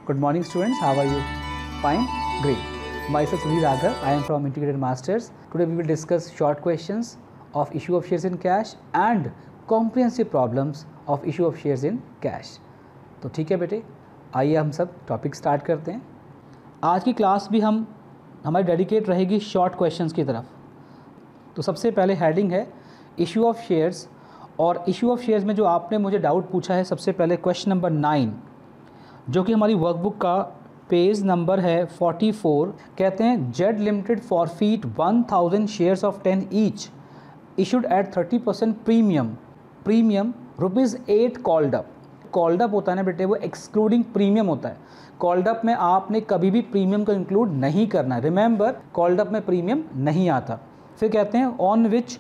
Good morning students, how are you? Fine? Great. Myself Sunil Raghav, I am from Integrated Masters. Today we will discuss short questions of issue of shares in cash and comprehensive problems of issue of shares in cash. तो ठीक है बेटे, आइए हम सब topic start करते हैं। आज की क्लास भी हमारी डेडिकेट रहेगी शॉर्ट क्वेश्चंस की तरफ। तो सबसे पहले हेडिंग है इशू ऑफ शेयर्स, और इशू ऑफ शेयर्स में जो आपने मुझे डाउट पूछा है, सबसे पहले क्वेश्चन नंबर 9 जो कि हमारी वर्कबुक का पेज नंबर है 44। कहते हैं Z limited forfeit 1000 shares of 10 each issued at 30% premium ₹8 called up. Called up होता है ना बेटे, वो एक्सक्लूडिंग प्रीमियम होता है। कॉल्ड अप में आपने कभी भी प्रीमियम को इंक्लूड नहीं करना है। रिमेंबर, कॉल्ड अप में प्रीमियम नहीं आता। फिर कहते हैं on which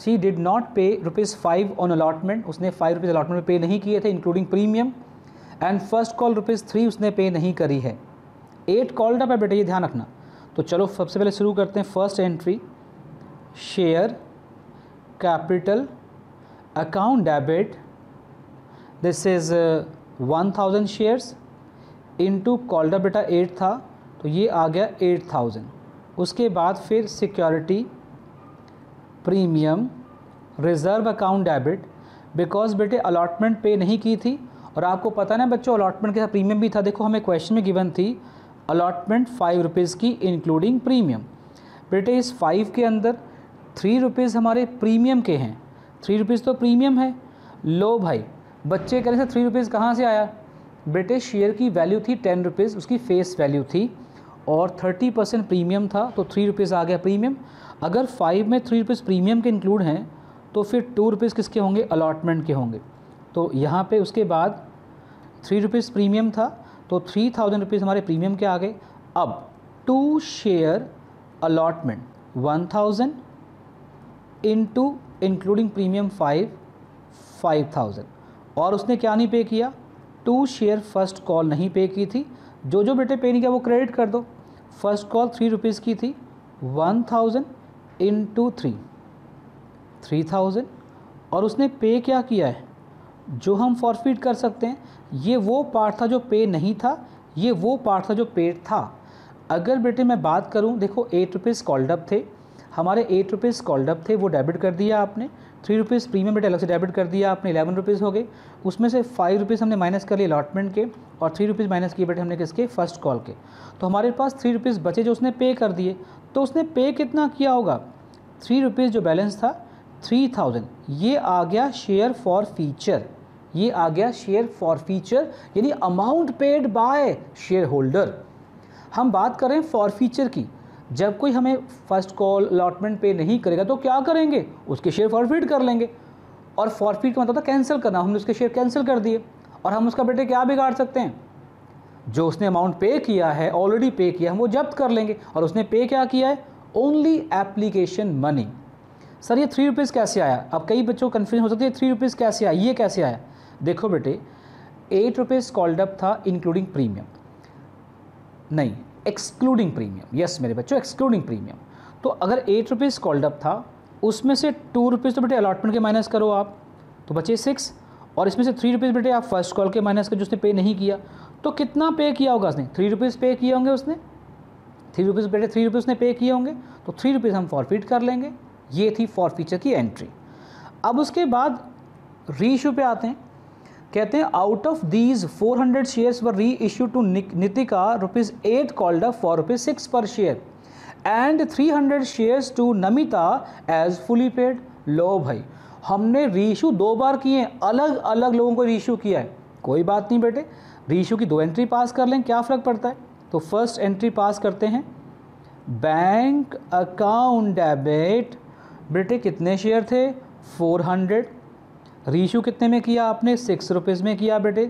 she did not पे ₹5 ऑन अलॉटमेंट, उसने ₹5 अलॉटमेंट में पे नहीं किए थे including premium. And first call ₹3 उसने पे नहीं करी है। 8 कॉल्ड अप है बेटे, ये ध्यान रखना। तो चलो सबसे पहले शुरू करते हैं। First entry, share capital account debit, this is 1000 shares into called up बेटा 8 था, तो ये आ गया 8000। उसके बाद फिर security premium reserve account debit, because बेटे अलॉटमेंट पे नहीं की थी, और आपको पता ना बच्चों अलॉटमेंट के साथ प्रीमियम भी था। देखो हमें क्वेश्चन में गिवन थी अलॉटमेंट ₹5 की इंक्लूडिंग प्रीमियम। बेटे इस 5 के अंदर ₹3 हमारे प्रीमियम के हैं, ₹3 तो प्रीमियम है। लो भाई, बच्चे कह रहे थे ₹3 कहाँ से आया? बेटे शेयर की वैल्यू थी ₹10, उसकी फेस वैल्यू थी, और 30% प्रीमियम था, तो ₹3 आ गया प्रीमियम। अगर 5 में ₹3 प्रीमियम के इंक्लूड हैं तो फिर ₹2 किसके होंगे? अलॉटमेंट के होंगे। तो यहाँ पे उसके बाद ₹3 प्रीमियम था, तो ₹3000 हमारे प्रीमियम के आ गए। अब to share allotment 1000 into including premium 5000, और उसने क्या नहीं पे किया? टू शेयर फर्स्ट कॉल नहीं पे की थी। जो बेटे पे नहीं किया वो क्रेडिट कर दो। फर्स्ट कॉल ₹3 की थी, 1000 इंटू 3000, और उसने पे क्या किया है जो हम फॉरफिट कर सकते हैं। ये वो पार्ट था जो पे नहीं था, ये वो पार्ट था जो पे था। अगर बेटे मैं बात करूं, देखो ₹8 कॉल्ड अप थे हमारे, ₹8 कॉल्ड अप थे, वो डेबिट कर दिया आपने। ₹3 प्रीमियम बेटे अलग से डेबिट कर दिया आपने, ₹11 हो गए। उसमें से ₹5 हमने माइनस कर लिए अलॉटमेंट के, और ₹3 माइनस किए बेटे हमने किसके? फर्स्ट कॉल के। तो हमारे पास ₹3 बचे जो उसने पे कर दिए। तो उसने पे कितना किया होगा? ₹3 जो बैलेंस था 3000, ये आ गया शेयर फॉर फीचर, ये आ गया शेयर फॉर फीचर, यानी amount paid by share holder. हम बात करें फॉर फीचर की, जब कोई हमें फर्स्ट कॉल अलॉटमेंट पे नहीं करेगा तो क्या करेंगे? उसके शेयर फॉरफिट कर लेंगे, और फॉरफिट का मतलब था कैंसिल करना। हमने उसके शेयर कैंसिल कर दिए, और हम उसका बेटे क्या बिगाड़ सकते हैं? जो उसने अमाउंट पे किया है, ऑलरेडी पे किया, हम वो जब्त कर लेंगे। और उसने पे क्या किया है? Only application money. सर ये ₹3 कैसे आया? अब कई बच्चों को कन्फ्यूजन हो सकती है ₹3 कैसे आया, ये कैसे आया? देखो बेटे ₹8 कॉल्ड अप था इंक्लूडिंग प्रीमियम, नहीं एक्सक्लूडिंग प्रीमियम। यस मेरे बच्चों, एक्सक्लूडिंग प्रीमियम। तो अगर ₹8 कॉल्ड अप था, उसमें से ₹2 तो बेटे अलॉटमेंट के माइनस करो आप, तो बचे 6, और इसमें से ₹3 बेटे आप फर्स्ट कॉल के माइनस कर, जो उसने पे नहीं किया। तो कितना पे किया होगा उसने? ₹3 पे किए होंगे उसने, ₹3 बेटे ₹3 उसने पे किए होंगे, तो ₹3 हम फॉरफिट कर लेंगे। ये थी फॉर फीचर की एंट्री। अब उसके बाद री इशू पे आते हैं। कहते हैं out of these 400 shares were reissue to Nitika ₹8 called up for ₹6 per share, and 300 shares to Namita as fully paid. लो भाई, हमने री इशू 2 बार किए, अलग अलग लोगों को री इशू किया है। कोई बात नहीं बेटे, री इशू की 2 एंट्री पास कर लें, क्या फ़र्क पड़ता है? तो फर्स्ट एंट्री पास करते हैं, बैंक अकाउंट डेबिट। बेटे कितने शेयर थे? 400। रीशू कितने में किया आपने? ₹6 में किया बेटे,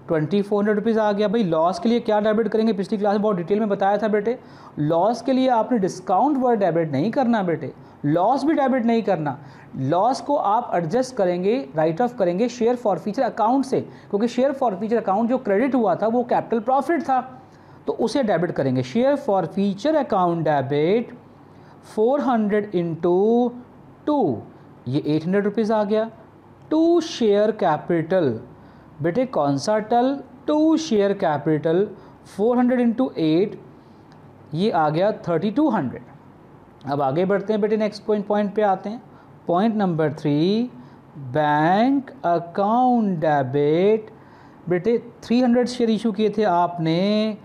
₹2400 आ गया। भाई लॉस के लिए क्या डेबिट करेंगे? पिछली क्लास में बहुत डिटेल में बताया था बेटे, लॉस के लिए आपने डिस्काउंट वर्ड डेबिट नहीं करना बेटे, लॉस भी डेबिट नहीं करना। लॉस को आप एडजस्ट करेंगे, राइट ऑफ करेंगे शेयर फॉर फीचर अकाउंट से, क्योंकि शेयर फॉर फीचर अकाउंट जो क्रेडिट हुआ था वो कैपिटल प्रॉफिट था, तो उसे डेबिट करेंगे। Share forfeiture account debit 400 into 2, ये ₹800 आ गया। टू शेयर कैपिटल, बेटे कौन सा टल? टू शेयर कैपिटल 400 इंटू 8, ये आ गया 3200। अब आगे बढ़ते हैं बेटे, नेक्स्ट पॉइंट पे आते हैं। Point number 3, bank account debit. बेटे 300 शेयर इशू किए थे आपने,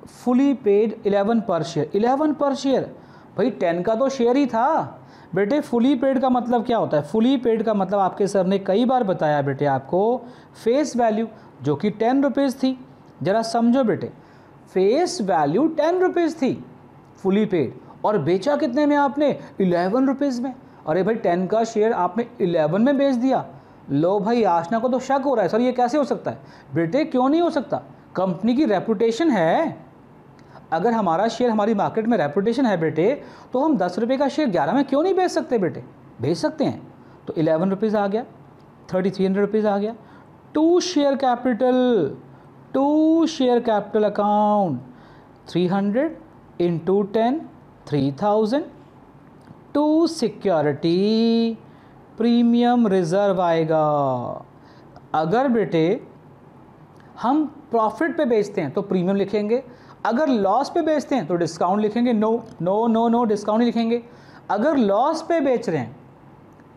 फुली पेड 11 पर शेयर। 11 पर शेयर भाई 10 का तो शेयर ही था बेटे। फुली पेड का मतलब क्या होता है? फुली पेड का मतलब आपके सर ने कई बार बताया बेटे आपको, फेस वैल्यू जो कि 10 रुपीज़ थी। ज़रा समझो बेटे, फेस वैल्यू 10 रुपीज़ थी फुली पेड, और बेचा कितने में आपने? 11 रुपीज़ में। अरे भाई 10 का शेयर आपने 11 में बेच दिया। लो भाई, आशना को तो शक हो रहा है, सर ये कैसे हो सकता है? बेटे क्यों नहीं हो सकता? कंपनी की रेपुटेशन है। अगर हमारा शेयर हमारी मार्केट में रेपुटेशन है बेटे, तो हम 10 रुपये का शेयर 11 में क्यों नहीं बेच सकते बेटे? बेच सकते हैं। तो 11 रुपीज़ आ गया, 3300 रुपीज़ आ गया। To share capital account 300 into 10 3000। To security premium reserve आएगा। अगर बेटे हम प्रॉफिट पे बेचते हैं तो प्रीमियम लिखेंगे, अगर लॉस पे बेचते हैं तो डिस्काउंट लिखेंगे। नो डिस्काउंट नहीं लिखेंगे। अगर लॉस पे बेच रहे हैं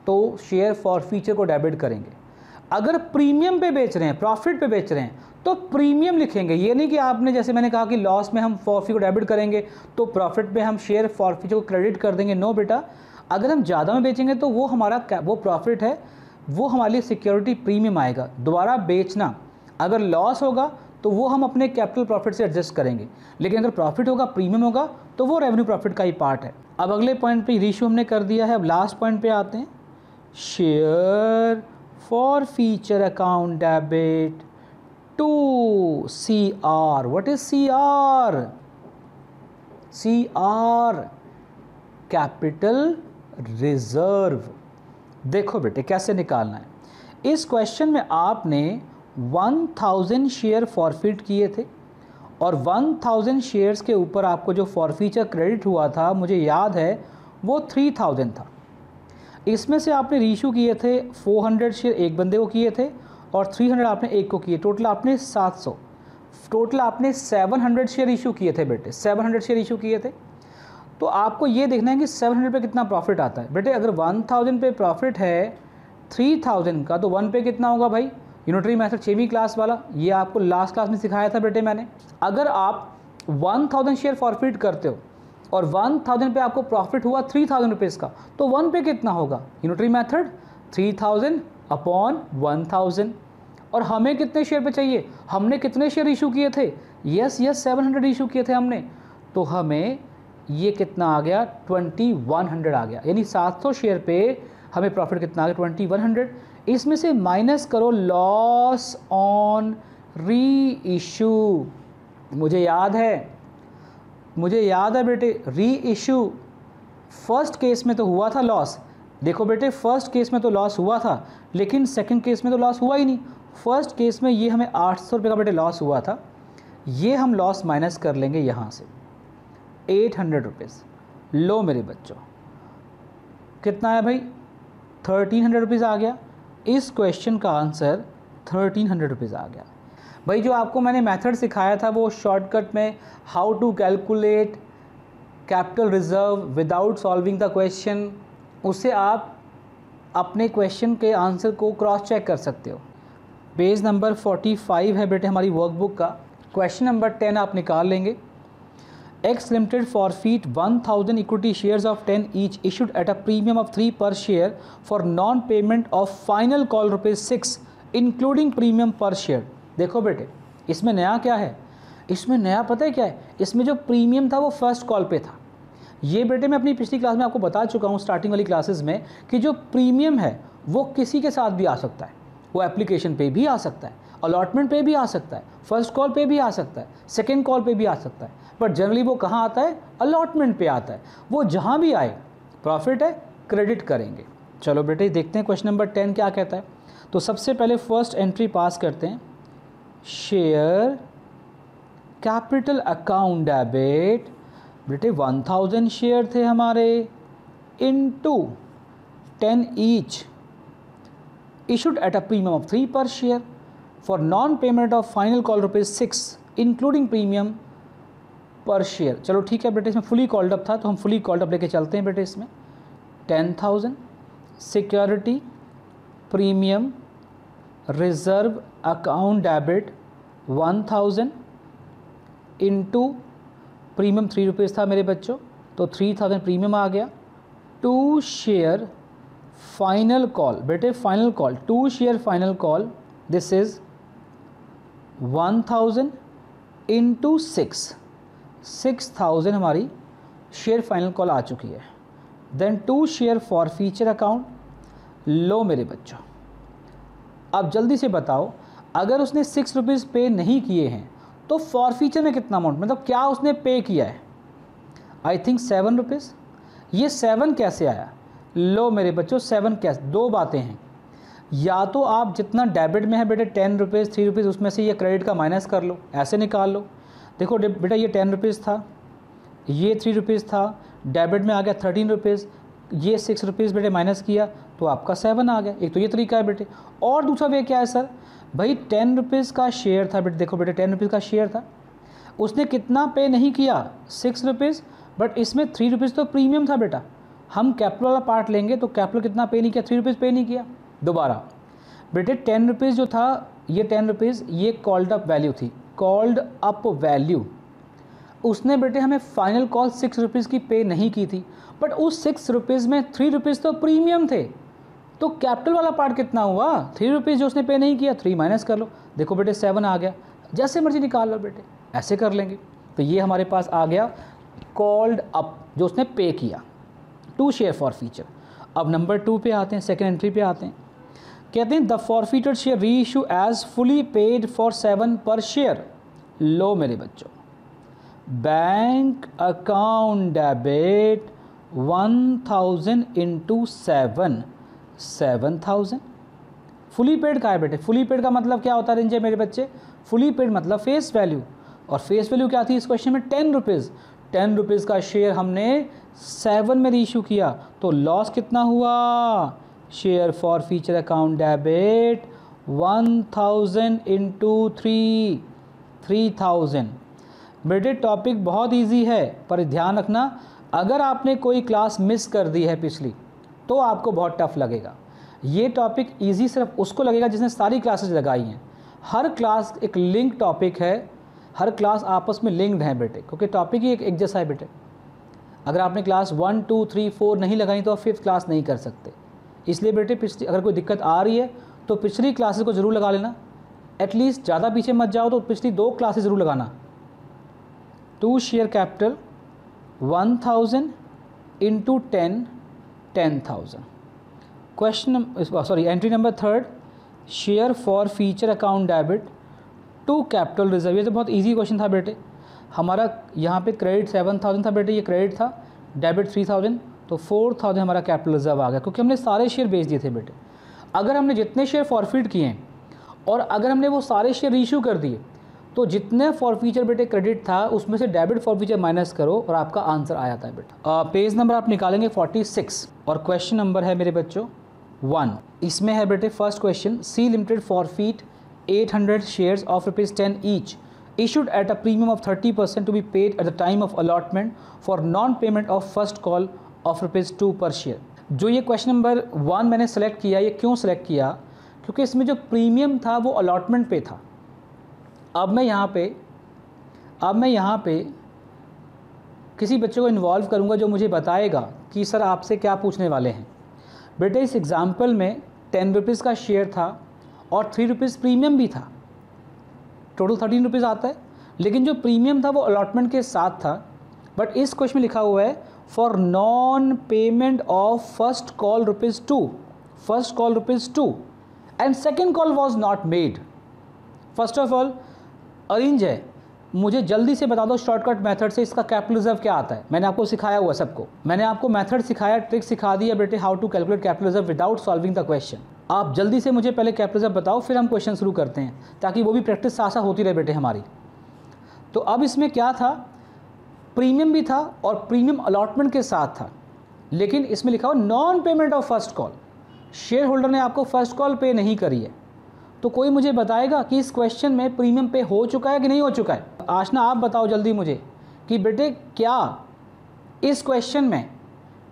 तो शेयर फॉर फ्यूचर को डेबिट करेंगे। अगर प्रीमियम पे बेच रहे हैं, प्रॉफिट पे बेच रहे हैं, तो प्रीमियम लिखेंगे। ये नहीं कि आपने, जैसे मैंने कहा कि लॉस में हम फॉर फ्यूचर को डेबिट करेंगे तो प्रॉफिट पे हम शेयर फॉर फ्यूचर को क्रेडिट कर देंगे। नो बेटा, अगर हम ज़्यादा में बेचेंगे तो वो हमारा वो प्रॉफिट है, वो हमारे लिए सिक्योरिटी प्रीमियम आएगा। दोबारा बेचना, अगर लॉस होगा तो वो हम अपने कैपिटल प्रॉफिट से एडजस्ट करेंगे, लेकिन अगर प्रॉफिट होगा, प्रीमियम होगा, तो वो रेवेन्यू प्रॉफिट का ही पार्ट है। अब अगले पॉइंट पे रेशियो हमने कर दिया है। अब लास्ट पॉइंट पे आते हैं, share forfeiture account debit to CR। What is CR? CR capital reserve. देखो बेटे कैसे निकालना है। इस क्वेश्चन में आपने 1000 शेयर फॉरफिट किए थे, और 1000 शेयर्स के ऊपर आपको जो फॉरफीचर क्रेडिट हुआ था, मुझे याद है वो 3000 था। इसमें से आपने रीइशू किए थे 400 शेयर एक बंदे को किए थे, और 300 आपने एक को किए। टोटल आपने 700, टोटल आपने 700 शेयर इशू किए थे बेटे। 700 शेयर इशू किए थे। तो आपको ये देखना है कि 700 पे कितना प्रॉफिट आता है बेटे। अगर 1000 पे प्रॉफिट है 3000 का, तो 1 पे कितना होगा भाई? यूनिटरी मेथड 6वीं क्लास वाला, ये आपको लास्ट क्लास में सिखाया था बेटे मैंने। अगर आप 1000 शेयर फॉरफिट करते हो और 1000 पे आपको प्रॉफिट हुआ 3000 रुपीज़ का, तो 1 पे कितना होगा? Unitary method 3000 upon 1000। और हमें कितने शेयर पे चाहिए? हमने कितने शेयर इशू किए थे? यस 700 इशू किए थे हमने। तो हमें ये कितना आ गया? 2100 आ गया। यानी 700 शेयर पे हमें प्रॉफिट कितना आ गया? 2100। इसमें से माइनस करो लॉस ऑन री इशू। मुझे याद है बेटे, री इशू फर्स्ट केस में तो हुआ था लॉस। देखो बेटे, फर्स्ट केस में तो लॉस हुआ था, लेकिन सेकंड केस में तो लॉस हुआ ही नहीं। फर्स्ट केस में ये हमें 800 रुपये का बेटे लॉस हुआ था। ये हम लॉस माइनस कर लेंगे यहाँ से 800 रुपीज़। लो मेरे बच्चों, कितना है भाई? 1300 रुपीज़ आ गया। इस क्वेश्चन का आंसर 1300 रुपीज़ आ गया। भाई जो आपको मैंने मेथड सिखाया था वो शॉर्टकट में, how to calculate capital reserve without solving the question, उससे आप अपने क्वेश्चन के आंसर को क्रॉस चेक कर सकते हो। पेज नंबर 45 है बेटे हमारी वर्कबुक का। क्वेश्चन नंबर 10 आप निकाल लेंगे। X Limited forfeit 1000 equity shares of 10 each issued at a premium of 3 per share for non-payment of final call ₹6 including premium per share। देखो बेटे, इसमें नया क्या है? इसमें नया पता है क्या है? इसमें जो प्रीमियम था वो फर्स्ट कॉल पे था। ये बेटे मैं अपनी पिछली क्लास में आपको बता चुका हूँ, स्टार्टिंग वाली क्लासेस में, कि जो प्रीमियम है वो किसी के साथ भी आ सकता है। वो एप्लीकेशन पे भी आ सकता है, अलॉटमेंट पे भी आ सकता है, फर्स्ट कॉल पे भी आ सकता है, सेकेंड कॉल पे भी आ सकता है, बट जनरली वो कहाँ आता है? अलॉटमेंट पे आता है। वो जहाँ भी आए प्रॉफिट है, क्रेडिट करेंगे। चलो बेटे देखते हैं क्वेश्चन नंबर 10 क्या कहता है। तो सबसे पहले फर्स्ट एंट्री पास करते हैं, शेयर कैपिटल अकाउंट डेबिट। बेटे 1000 शेयर थे हमारे, into 10 each issued at a premium of 3 पर share. For non payment of final call ₹6 including premium पर शेयर। चलो ठीक है बेटे, इसमें फुली कॉल्ड अप था तो हम फुली कॉल्ड अप लेके चलते हैं बेटे। इसमें 10,000 security premium reserve account debit 1,000 into premium ₹3 था मेरे बच्चों, तो 3,000 प्रीमियम आ गया। 2 शेयर फाइनल कॉल बेटे, final call 2 share final call, this is 1,000 into 6,000 हमारी शेयर फाइनल कॉल आ चुकी है। Then 2 share forfeiture account. लो मेरे बच्चों, अब जल्दी से बताओ, अगर उसने ₹6 पे नहीं किए हैं तो फॉर फीचर में कितना अमाउंट, मतलब क्या उसने पे किया है? I think ₹7। ये 7 कैसे आया? लो मेरे बच्चों, 7 कैसे? दो बातें हैं, या तो आप जितना डेबिट में है बेटे ₹10 ₹3 उसमें से ये क्रेडिट का माइनस कर लो, ऐसे निकाल लो। देखो बेटा ये ₹10 था, ये ₹3 था, डेबिट में आ गया ₹13, ये ₹6 बेटे माइनस किया तो आपका 7 आ गया। एक तो ये तरीका है बेटे। और दूसरा वे क्या है सर, भाई ₹10 का शेयर था बेटे, देखो बेटे ₹10 का शेयर था, उसने कितना पे नहीं किया? ₹6, बट इसमें ₹3 तो प्रीमियम था बेटा। हम कैपिटल वाला पार्ट लेंगे तो कैपिटल कितना पे नहीं किया? ₹3 पे नहीं किया। दोबारा बेटे ₹10 जो था, ये ₹10 ये कॉल्ड अप वैल्यू थी, कॉल्ड अप वैल्यू। उसने बेटे हमें फाइनल कॉल ₹6 की पे नहीं की थी, बट उस ₹6 में ₹3 तो प्रीमियम थे, तो कैपिटल वाला पार्ट कितना हुआ? ₹3 जो उसने पे नहीं किया, 3 माइनस कर लो, देखो बेटे 7 आ गया। जैसे मर्जी निकाल लो बेटे, ऐसे कर लेंगे। तो ये हमारे पास आ गया कॉल्ड अप जो उसने पे किया, 2 शेयर फॉर फीचर। अब नंबर 2 पे आते हैं, सेकेंड एंट्री पे आते हैं। कहते हैं the forfeited share reissue as fully paid for 7 per share. लो मेरे बच्चों, bank account debit 1,000 into 7,000। Fully paid का है बेटे, फुली पेड का मतलब क्या होता है रेंजे मेरे बच्चे? फुली पेड मतलब फेस वैल्यू, और फेस वैल्यू क्या थी इस क्वेश्चन में? ₹10। ₹10 का शेयर हमने 7 में रीइशू किया, तो लॉस कितना हुआ? Share forfeiture account debit 1,000 into 3,000। बेटे टॉपिक बहुत इजी है, पर ध्यान रखना अगर आपने कोई क्लास मिस कर दी है पिछली तो आपको बहुत टफ लगेगा। ये टॉपिक इजी सिर्फ उसको लगेगा जिसने सारी क्लासेस लगाई हैं। हर क्लास एक लिंक टॉपिक है, हर क्लास आपस में लिंक्ड है बेटे, क्योंकि टॉपिक ही एक जैसा है बेटे। अगर आपने क्लास 1, 2, 3, 4 नहीं लगाई तो आप 5th क्लास नहीं कर सकते। इसलिए बेटे पिछली अगर कोई दिक्कत आ रही है तो पिछली क्लासेस को ज़रूर लगा लेना, एटलीस्ट ज़्यादा पीछे मत जाओ तो पिछली 2 क्लासेस ज़रूर लगाना। 2 share capital 1,000 into 10,000। Question sorry entry number 3, share forfeiture account debit 2 capital reserve. ये तो बहुत इजी क्वेश्चन था बेटे। हमारा यहाँ पे क्रेडिट 7,000 था बेटे, ये क्रेडिट था, डेबिट 3,000, तो 4,000 हमारा कैपिटल रिजर्व आ गया, क्योंकि हमने सारे शेयर बेच दिए थे बेटे। अगर हमने जितने शेयर फॉरफिट किए हैं और अगर हमने वो सारे शेयर रीइशू कर दिए तो जितने फॉरफीचर बेटे क्रेडिट था उसमें से डेबिट फॉरफीचर माइनस करो और आपका आंसर आ जाता है बेटा। पेज नंबर आप निकालेंगे 46 और क्वेश्चन नंबर है मेरे बच्चों 1। इसमें है बेटे first question, C limited forfeit 800 shares of ₹10 each issued at a premium of 30% to be paid at the time of allotment for non-payment of first call of ₹2 per share। जो ये question number 1 मैंने select किया, ये क्यों select किया? क्योंकि इसमें जो प्रीमियम था वो अलॉटमेंट पे था। अब मैं यहाँ पे किसी बच्चे को इन्वॉल्व करूँगा जो मुझे बताएगा कि सर आपसे क्या पूछने वाले हैं। बेटे इस एग्ज़ाम्पल में ₹10 का शेयर था और ₹3 प्रीमियम भी था, टोटल ₹13 आता है, लेकिन जो प्रीमियम था वो अलॉटमेंट के साथ था। बट इस क्वेश्चन में लिखा हुआ है for non payment of first call ₹2 and second call was not made. First of all arrange है, मुझे जल्दी से बता दो शॉर्टकट मेथड से इसका कैपिटल रिजर्व क्या आता है। मैंने आपको सिखाया हुआ सबको, मैंने आपको मेथड सिखाया, ट्रिक सिखा दिया बेटे, how to calculate capital reserve without solving the question. आप जल्दी से मुझे पहले कैपिटल रिजर्व बताओ, फिर हम क्वेश्चन शुरू करते हैं, ताकि वो भी प्रैक्टिस साथ साथ होती रहे बेटे हमारी। तो अब इसमें क्या था, प्रीमियम भी था और प्रीमियम अलॉटमेंट के साथ था, लेकिन इसमें लिखा हुआ non payment of first call. Share holder ने आपको फर्स्ट कॉल पे नहीं करी है, तो कोई मुझे बताएगा कि इस क्वेश्चन में प्रीमियम पे हो चुका है कि नहीं हो चुका है? आशना आप बताओ जल्दी मुझे कि बेटे क्या इस क्वेश्चन में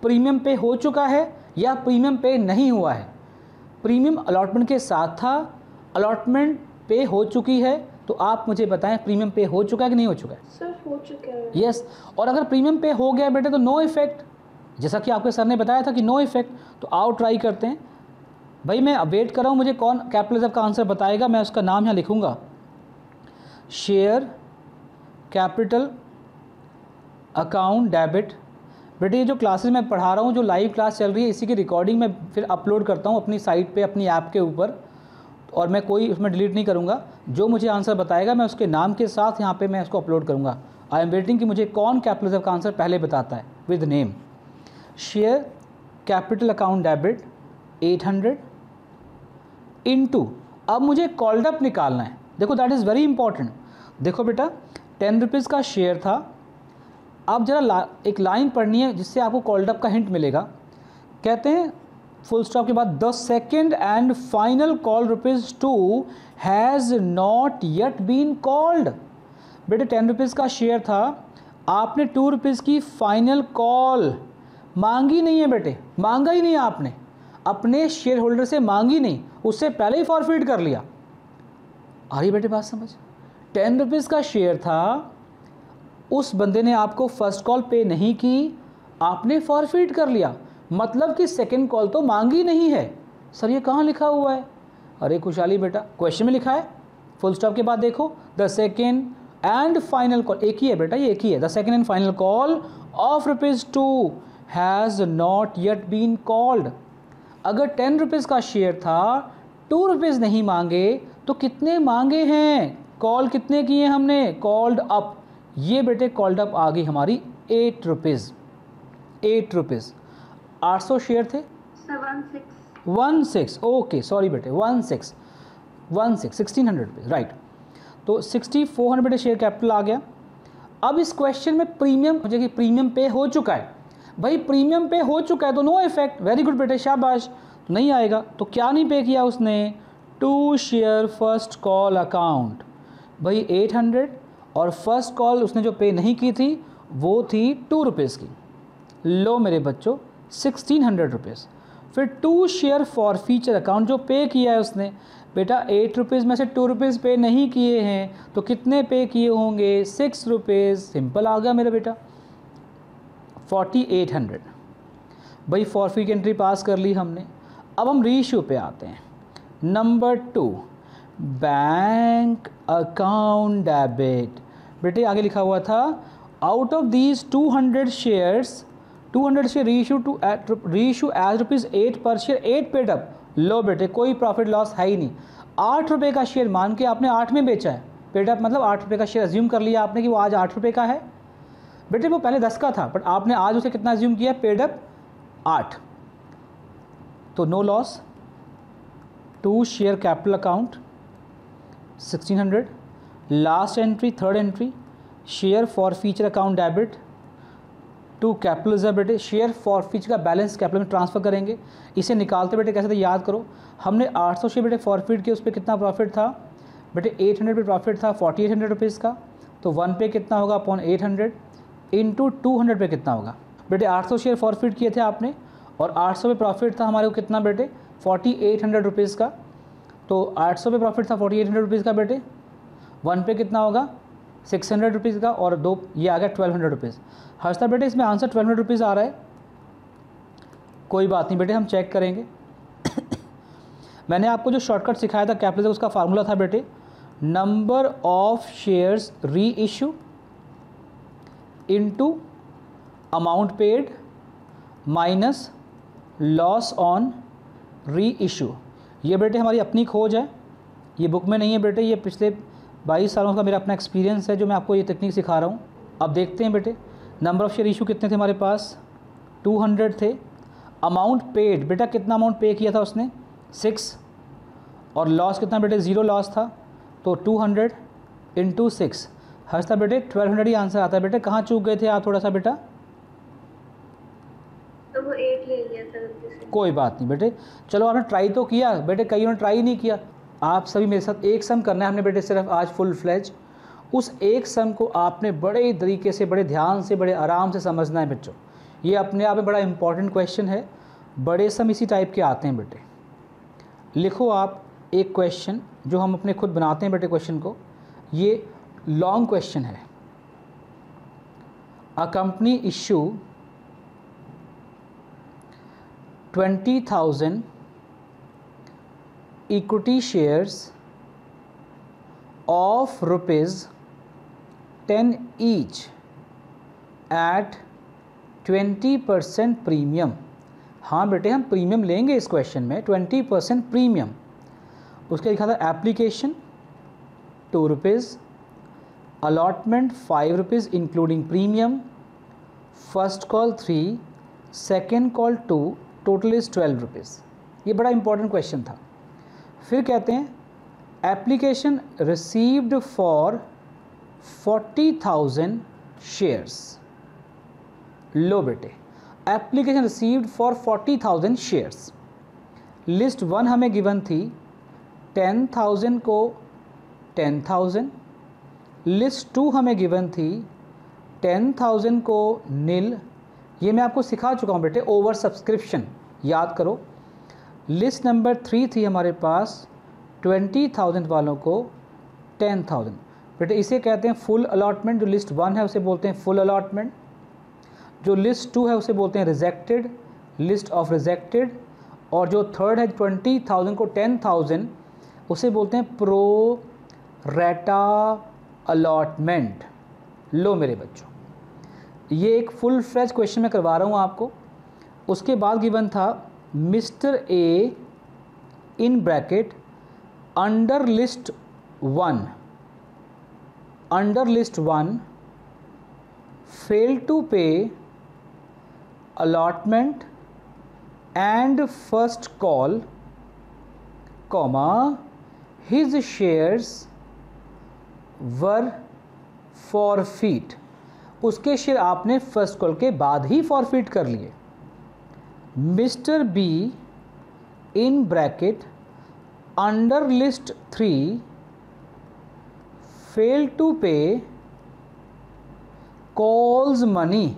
प्रीमियम पे हो चुका है या प्रीमियम पे नहीं हुआ है? प्रीमियम अलॉटमेंट के साथ था, अलॉटमेंट पे हो चुकी है, तो आप मुझे बताएं प्रीमियम पे हो चुका है कि नहीं हो चुका है? सर हो चुका है। यस। और अगर प्रीमियम पे हो गया बेटे तो नो इफेक्ट, जैसा कि आपके सर ने बताया था कि नो इफेक्ट। तो आओ ट्राई करते हैं। भाई मैं वेट कर रहा हूँ, मुझे कौन कैपिटल रिजर्व का आंसर बताएगा। मैं उसका नाम यहाँ लिखूँगा, शेयर कैपिटल अकाउंट डेबिट। बेटे ये जो क्लासेस मैं पढ़ा रहा हूँ, जो लाइव क्लास चल रही है, इसी की रिकॉर्डिंग मैं फिर अपलोड करता हूँ अपनी साइट पे, अपनी ऐप के ऊपर, और मैं कोई उसमें डिलीट नहीं करूँगा। जो मुझे आंसर बताएगा मैं उसके नाम के साथ यहाँ पे मैं उसको अपलोड करूँगा। आई एम वेटिंग कि मुझे कौन कैपिटल रिजर्व का आंसर पहले बताता है with name. Share capital account debit 800 into, अब मुझे कॉल्ड अप निकालना है। देखो दैट इज़ वेरी इंपॉर्टेंट। देखो बेटा 10 रुपीज़ का शेयर था। अब जरा एक लाइन पढ़नी है जिससे आपको कॉल्ड अप का हिंट मिलेगा। कहते हैं फुल स्टॉप के बाद the second and final call ₹2 has not yet been called. बेटे 10 रुपीज़ का शेयर था, आपने 2 रुपीज़ की फाइनल कॉल मांगी नहीं है बेटे, मांगा ही नहीं आपने, अपने शेयर होल्डर से मांगी नहीं, उससे पहले ही फॉरफिट कर लिया। आ रही बेटे बात समझ? 10 रुपीज़ का शेयर था, उस बंदे ने आपको फर्स्ट कॉल पे नहीं की, आपने फॉरफिट कर लिया, मतलब कि सेकंड कॉल तो मांगी नहीं है। सर ये कहाँ लिखा हुआ है? अरे खुशहाली बेटा क्वेश्चन में लिखा है, फुल स्टॉप के बाद देखो the second and final call, एक ही है बेटा, ये एक ही है। The second and final call of ₹2 has not yet been called. अगर 10 रुपीज़ का शेयर था, 2 रुपीज़ नहीं मांगे, तो कितने मांगे हैं? कॉल कितने किए हमने? Called up. ये बेटे कॉल्ड अप आ गई हमारी 8 रुपीज़। 8 रुपीज़। 800 शेयर थे, 16 ओके सॉरी बेटे 1600 रुपीज़ राइट। तो 6400 बेटे शेयर कैपिटल आ गया। अब इस क्वेश्चन में प्रीमियम मुझे कि प्रीमियम पे हो चुका है। भाई प्रीमियम पे हो चुका है तो नो इफेक्ट, वेरी गुड बेटे शाबाश। तो नहीं आएगा, तो क्या नहीं पे किया उसने? 2 शेयर फर्स्ट कॉल अकाउंट। भाई 800 और फर्स्ट कॉल उसने जो पे नहीं की थी वो थी 2 रुपीज़ की। लो मेरे बच्चों 1600 रुपीज़। फिर 2 शेयर फॉर फीचर अकाउंट जो पे किया है उसने, बेटा 8 रुपीज़ में से 2 रुपीज़ पे नहीं किए हैं तो कितने पे किए होंगे? 6 रुपीज़। सिंपल आ गया मेरा बेटा 4800। भाई फॉरफिट एंट्री पास कर ली हमने। अब हम रीइश्यू पे आते हैं। Number 2 bank account debit. बेटे आगे लिखा हुआ था out of these 200 shares 200 share reissue as ₹8 per share, 8 paid up. लो बेटे कोई प्रॉफिट लॉस है ही नहीं। 8 रुपये का शेयर मान के आपने 8 में बेचा है, पेड अप मतलब 8 रुपये का शेयर अज्यूम कर लिया आपने कि वो आज 8 रुपये का है। बेटे वो पहले 10 का था बट आपने आज उसे कितना अज्यूम किया? पेड अप 8, तो no loss. 2 share capital account 1600। Last entry third entry share forfeiture account debit to capital reserve. बेटे शेयर फॉर फीचर का बैलेंस कैपिटल में ट्रांसफर करेंगे। इसे निकालते बेटे कैसे थे याद करो। हमने 800 शेयर बेटे फॉरफिट किए, उस पर कितना प्रॉफिट था बेटे? 800 पे प्रॉफिट था 4800 रुपीज़ का। तो 1 पे कितना होगा अपॉन 800 इंटू 200 पे कितना होगा बेटे? 800 शेयर फॉरफिट किए थे आपने और 800 पे प्रॉफिट था हमारे को कितना बेटे? 4800 रुपीज़ का। तो 800 पे प्रॉफिट था 4800 रुपीज़ का बेटे। 1 पे कितना होगा? 600 रुपीज़ का और 2 ये आ गया 1200 रुपीज़। हर्षता बेटे इसमें आंसर 1200 रुपीज़ आ रहा है। कोई बात नहीं बेटे हम चेक करेंगे। मैंने आपको जो शॉर्टकट सिखाया था कैपिटल उसका फार्मूला था बेटे नंबर ऑफ शेयर्स री issue into amount paid minus loss on री इशू। ये बेटे हमारी अपनी खोज है, ये बुक में नहीं है बेटे, ये पिछले 22 सालों का मेरा अपना एक्सपीरियंस है जो मैं आपको ये टेक्निक सिखा रहा हूँ। अब देखते हैं बेटे नंबर ऑफ़ शेयर इशू कितने थे हमारे पास? 200 थे। अमाउंट पेड बेटा कितना अमाउंट पे किया था उसने? 6। और लॉस कितना बेटे? 0 लॉस था। तो 200 इंटू 6 हंसता बेटे 1200 ही आंसर आता है। बेटे कहाँ चूक गए थे आप थोड़ा सा बेटा? तो वो 8 ले लिया था गलती से। कोई बात नहीं बेटे, चलो आपने ट्राई तो किया बेटे, कईयों ने ट्राई नहीं किया। आप सभी मेरे साथ एक सम करना है हमने बेटे सिर्फ आज फुल फ्लेज। उस एक सम को आपने बड़े तरीके से, बड़े ध्यान से, बड़े आराम से समझना है बच्चों। ये अपने आप में बड़ा इंपॉर्टेंट क्वेश्चन है। बड़े सम इसी टाइप के आते हैं बेटे। लिखो आप एक क्वेश्चन जो हम अपने खुद बनाते हैं बेटे क्वेश्चन को। ये लॉन्ग क्वेश्चन है। A company issue 20,000 equity shares of ₹10 each at 20% premium. हाँ बेटे, हम प्रीमियम लेंगे इस क्वेश्चन में, 20% प्रीमियम। उसके लिखा था application ₹2, allotment ₹5 including premium, first call 3, second call 2, total is ₹12। ये बड़ा इंपॉर्टेंट क्वेश्चन था। फिर कहते हैं एप्लीकेशन रिसीव्ड फॉर 40,000 शेयर्स। लो बेटे, application received for 40,000 shares. List 1 हमें गिवन थी 10,000 को 10,000। लिस्ट 2 हमें गिवन थी 10,000 को नील। ये मैं आपको सिखा चुका हूँ बेटे, ओवर सब्सक्रिप्शन याद करो। लिस्ट नंबर 3 थी हमारे पास 20,000 वालों को 10,000। बेटे इसे कहते हैं फुल अलॉटमेंट। जो लिस्ट 1 है उसे बोलते हैं फुल अलॉटमेंट। जो लिस्ट 2 है उसे बोलते हैं रिजेक्टेड, लिस्ट ऑफ रिजेक्टेड। और जो थर्ड है 20,000 को 10,000 उसे बोलते हैं प्रो रेटा अलॉटमेंट। लो मेरे बच्चों, ये एक फुल फ्लेज क्वेश्चन मैं करवा रहा हूँ आपको। उसके बाद गिवन था mister A in bracket under list 1 fail to pay allotment and first call, comma his shares were forfeit. उसके शेयर आपने फर्स्ट कॉल के बाद ही फॉरफीट कर लिए। Mister B in bracket under list 3 fail to pay calls money.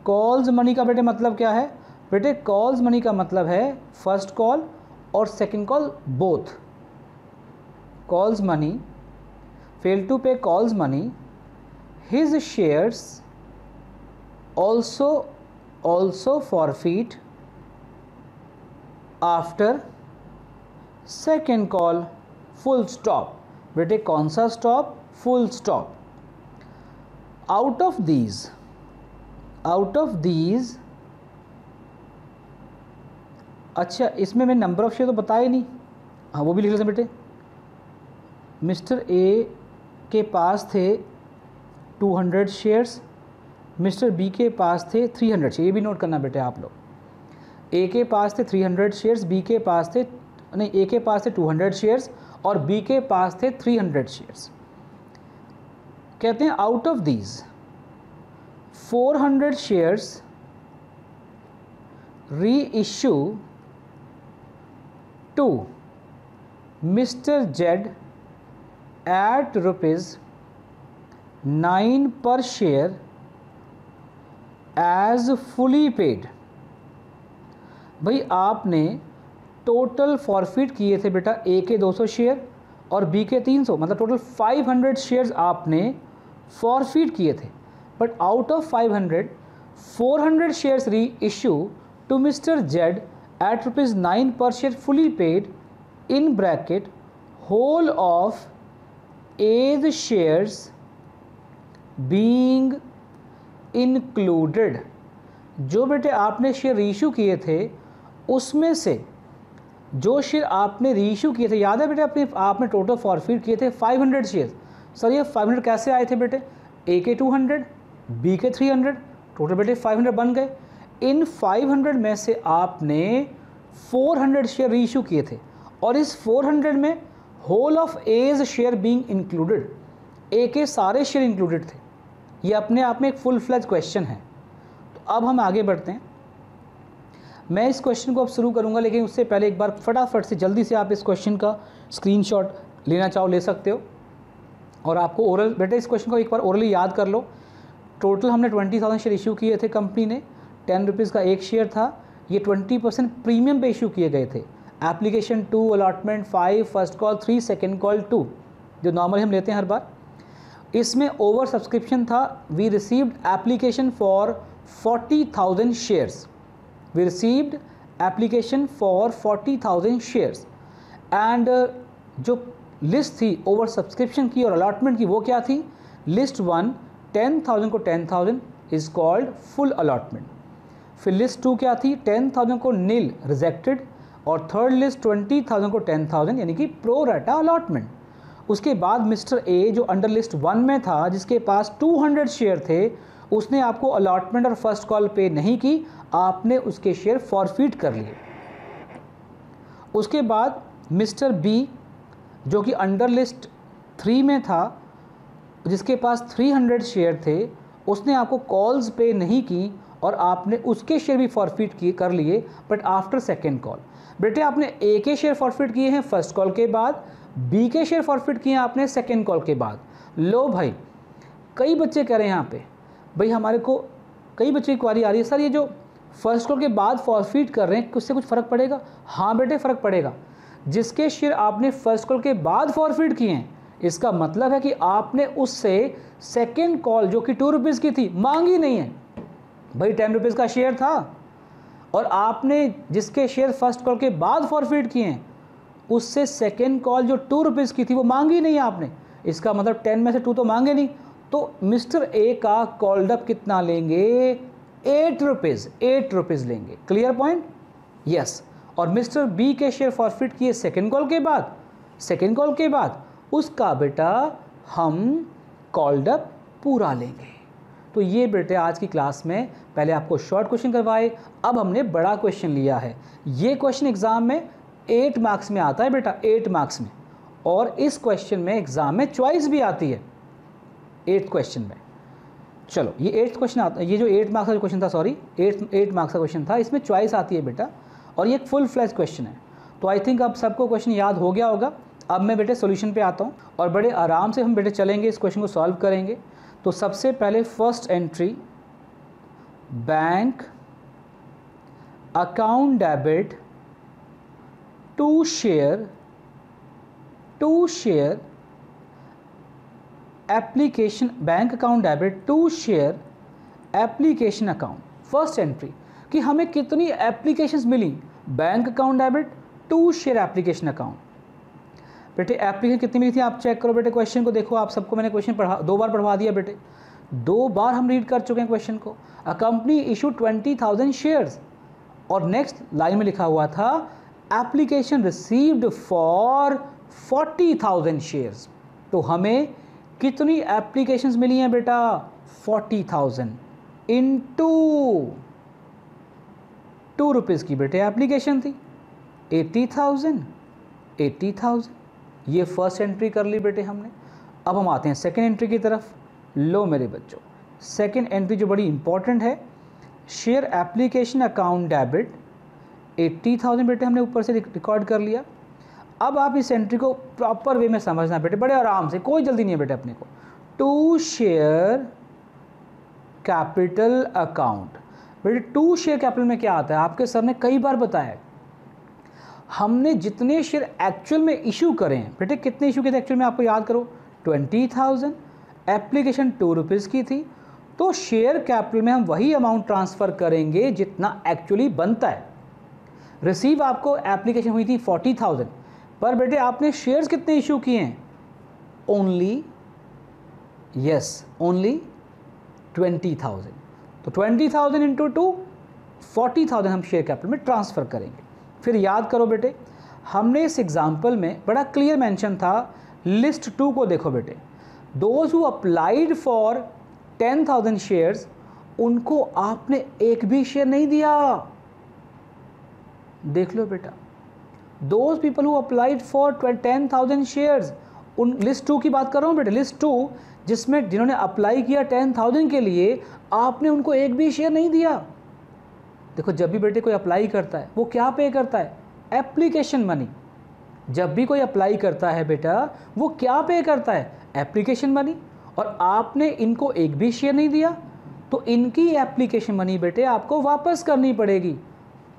Calls money का बेटे मतलब क्या है? बेटे कॉल्स मनी का मतलब है फर्स्ट कॉल और second call both. Calls money, fail to pay calls money, his shares also forfeit after second call, full stop। बेटे कौन सा stop? Full stop. Out of these अच्छा, इसमें मैं नंबर ऑफ शेयर तो बताया नहीं, हाँ वो भी लिख लेते बेटे। मिस्टर ए के पास थे 200 शेयर्स, मिस्टर बी के पास थे 300 शेयर। ये भी नोट करना बेटे आप लोग। ए के पास थे 300 शेयर्स, बी के पास थे नहीं, ए के पास थे 200 शेयर्स और बी के पास थे 300 शेयर्स। कहते हैं out of these 400 shares reissue to Mr Z at ₹9 per share as fully paid. भाई आपने टोटल फॉरफिट किए थे बेटा ए के 200 शेयर और बी के 300, मतलब टोटल 500 शेयर्स आपने फॉरफिट किए थे। But out of 500 400 shares reissue to Mr Z at ₹9 per share fully paid in bracket whole of A's shares being included. जो बेटे आपने शेयर रीइशू किए थे उसमें से जो शेयर आपने रीइशू किए थे, याद है बेटे आपने टोटल फॉरफिट किए थे 500 शेयर। सर ये 500 कैसे आए थे बेटे? ए के 200, बी के 300, टोटल बेटे 500 बन गए। इन 500 में से आपने 400 शेयर रीइशू किए थे और इस 400 में whole of as share being included, A के सारे शेयर इंक्लूडेड थे। ये अपने आप में एक फुल फ्लेज क्वेश्चन है। तो अब हम आगे बढ़ते हैं। मैं इस क्वेश्चन को अब शुरू करूंगा, लेकिन उससे पहले एक बार फटाफट से जल्दी से आप इस क्वेश्चन का स्क्रीनशॉट लेना चाहो ले सकते हो। और आपको ओरल बेटा इस क्वेश्चन को एक बार ओरली याद कर लो। टोटल हमने 20,000 शेयर इशू किए थे कंपनी ने, 10 रुपीज़ का एक शेयर था। ये 20% प्रीमियम पे इशू किए गए थे। Application 2, allotment 5, first call 3, second call 2, जो नॉर्मली हम लेते हैं हर बार। इसमें ओवर सब्सक्रिप्शन था। We received application for 40,000 shares. We received application for 40,000 shares and जो लिस्ट थी ओवर सब्सक्रिप्शन की और अलॉटमेंट की वो क्या थी? लिस्ट 1 10,000 को 10,000 इज कॉल्ड फुल अलॉटमेंट। फिर लिस्ट 2 क्या थी? 10,000 को नील रिजेक्टेड, और थर्ड लिस्ट 20,000 को 10,000 यानी कि प्रो राटा अलॉटमेंट। उसके बाद मिस्टर ए जो अंडर लिस्ट 1 में था, जिसके पास 200 शेयर थे, उसने आपको अलॉटमेंट और फर्स्ट कॉल पे नहीं की, आपने उसके शेयर फॉरफिट कर लिए। उसके बाद मिस्टर बी जो कि अंडर लिस्ट 3 में था, जिसके पास 300 शेयर थे, उसने आपको कॉल्स पे नहीं की और आपने उसके शेयर भी फॉरफिट कर लिए, बट आफ्टर सेकेंड कॉल। बेटे आपने ए के शेयर फॉरफिट किए हैं फर्स्ट कॉल के बाद, बी के शेयर फॉरफिट किए हैं आपने सेकेंड कॉल के बाद। लो भाई, कई बच्चे कह रहे हैं यहाँ पे, भाई हमारे को कई बच्चे की क्वारी आ रही है, सर ये जो फर्स्ट कॉल के बाद फॉरफिट कर रहे हैं उससे कुछ फ़र्क पड़ेगा? हाँ बेटे फ़र्क पड़ेगा। जिसके शेयर आपने फर्स्ट कॉल के बाद फॉरफिट किए हैं, इसका मतलब है कि आपने उससे सेकेंड कॉल जो कि 2 रुपीज़ की थी मांगी नहीं है। भाई 10 रुपीज़ का शेयर था और आपने जिसके शेयर फर्स्ट कॉल के बाद फॉरफिट किए हैं उससे सेकेंड कॉल जो 2 रुपीज़ की थी वो मांगी नहीं है आपने। इसका मतलब 10 में से 2 तो मांगे नहीं, तो मिस्टर ए का कॉल्ड अप कितना लेंगे? 8 रुपीज़ लेंगे। Clear point? यस। और मिस्टर बी के शेयर फॉरफिट किए सेकेंड कॉल के बाद उसका बेटा हम कॉल्ड अप पूरा लेंगे। तो ये बेटे आज की क्लास में पहले आपको शॉर्ट क्वेश्चन करवाए, अब हमने बड़ा क्वेश्चन लिया है। ये क्वेश्चन एग्जाम में 8 मार्क्स में आता है बेटा, 8 मार्क्स में। और इस क्वेश्चन में एग्जाम में चॉइस भी आती है 8th क्वेश्चन में। चलो ये 8th क्वेश्चन आता है, ये जो 8 मार्क्स का क्वेश्चन था, सॉरी 8 मार्क्स का क्वेश्चन था, इसमें चॉइस आती है बेटा, और ये एक फुल फ्लैश क्वेश्चन है। तो आई थिंक अब सबको क्वेश्चन याद हो गया होगा। अब मैं बेटे सॉल्यूशन पे आता हूँ और बड़े आराम से हम बेटे चलेंगे, इस क्वेश्चन को सॉल्व करेंगे। तो सबसे पहले first entry, bank account debit to share application, bank account debit to share application account. First entry कि हमें कितनी एप्लीकेशंस मिली? Bank account debit to share application account. बेटे एप्लीकेशन कितनी मिली थी आप चेक करो बेटे, क्वेश्चन को देखो। आप सबको मैंने क्वेश्चन 2 बार पढ़वा दिया बेटे, 2 बार हम रीड कर चुके हैं क्वेश्चन को। अ कंपनी इशू 20,000 शेयर्स, और नेक्स्ट लाइन में लिखा हुआ था एप्लीकेशन रिसीव्ड फॉर 40,000 शेयर्स। तो हमें कितनी एप्लीकेशंस मिली हैं बेटा? 40,000 इंटू 2 रुपीज़ की बेटे एप्लीकेशन थी, 80,000। ये फर्स्ट एंट्री कर ली बेटे हमने। अब हम आते हैं सेकेंड एंट्री की तरफ। लो मेरे बच्चों, सेकेंड एंट्री जो बड़ी इंपॉर्टेंट है, शेयर एप्लीकेशन अकाउंट डेबिट 80,000 बेटे हमने ऊपर से रिकॉर्ड कर लिया। अब आप इस एंट्री को प्रॉपर वे में समझना बेटे, बड़े आराम से, कोई जल्दी नहीं है बेटे अपने को। To share capital account. बेटे टू शेयर कैपिटल में क्या आता है? आपके सर ने कई बार बताया, हमने जितने शेयर एक्चुअल में इशू करें बेटे, कितने इशू किए थे एक्चुअल में आपको याद करो, 20,000। एप्लीकेशन 2 रुपीज़ की थी, तो शेयर कैपिटल में हम वही अमाउंट ट्रांसफ़र करेंगे जितना एक्चुअली बनता है। रिसीव आपको एप्लीकेशन हुई थी 40,000, पर बेटे आपने शेयर्स कितने इशू किए हैं? ओनली 20,000। तो 20,000 इंटू 2, 40,000 हम शेयर कैपिटल में ट्रांसफ़र करेंगे। फिर याद करो बेटे, हमने इस एग्जाम्पल में बड़ा क्लियर मेंशन था, लिस्ट 2 को देखो बेटे, those who applied for 10,000 shares, उनको आपने एक भी शेयर नहीं दिया। देख लो बेटा, those people who applied for 10,000 shares, उन लिस्ट 2 की बात कर रहा हूँ बेटे, लिस्ट 2 जिसमें जिन्होंने अप्लाई किया 10,000 के लिए, आपने उनको एक भी शेयर नहीं दिया। देखो जब भी बेटे कोई अप्लाई करता है वो क्या पे करता है? Application money. जब भी कोई अप्लाई करता है बेटा वो क्या पे करता है? Application money. और आपने इनको एक भी शेयर नहीं दिया तो इनकी एप्लीकेशन मनी बेटे आपको वापस करनी पड़ेगी।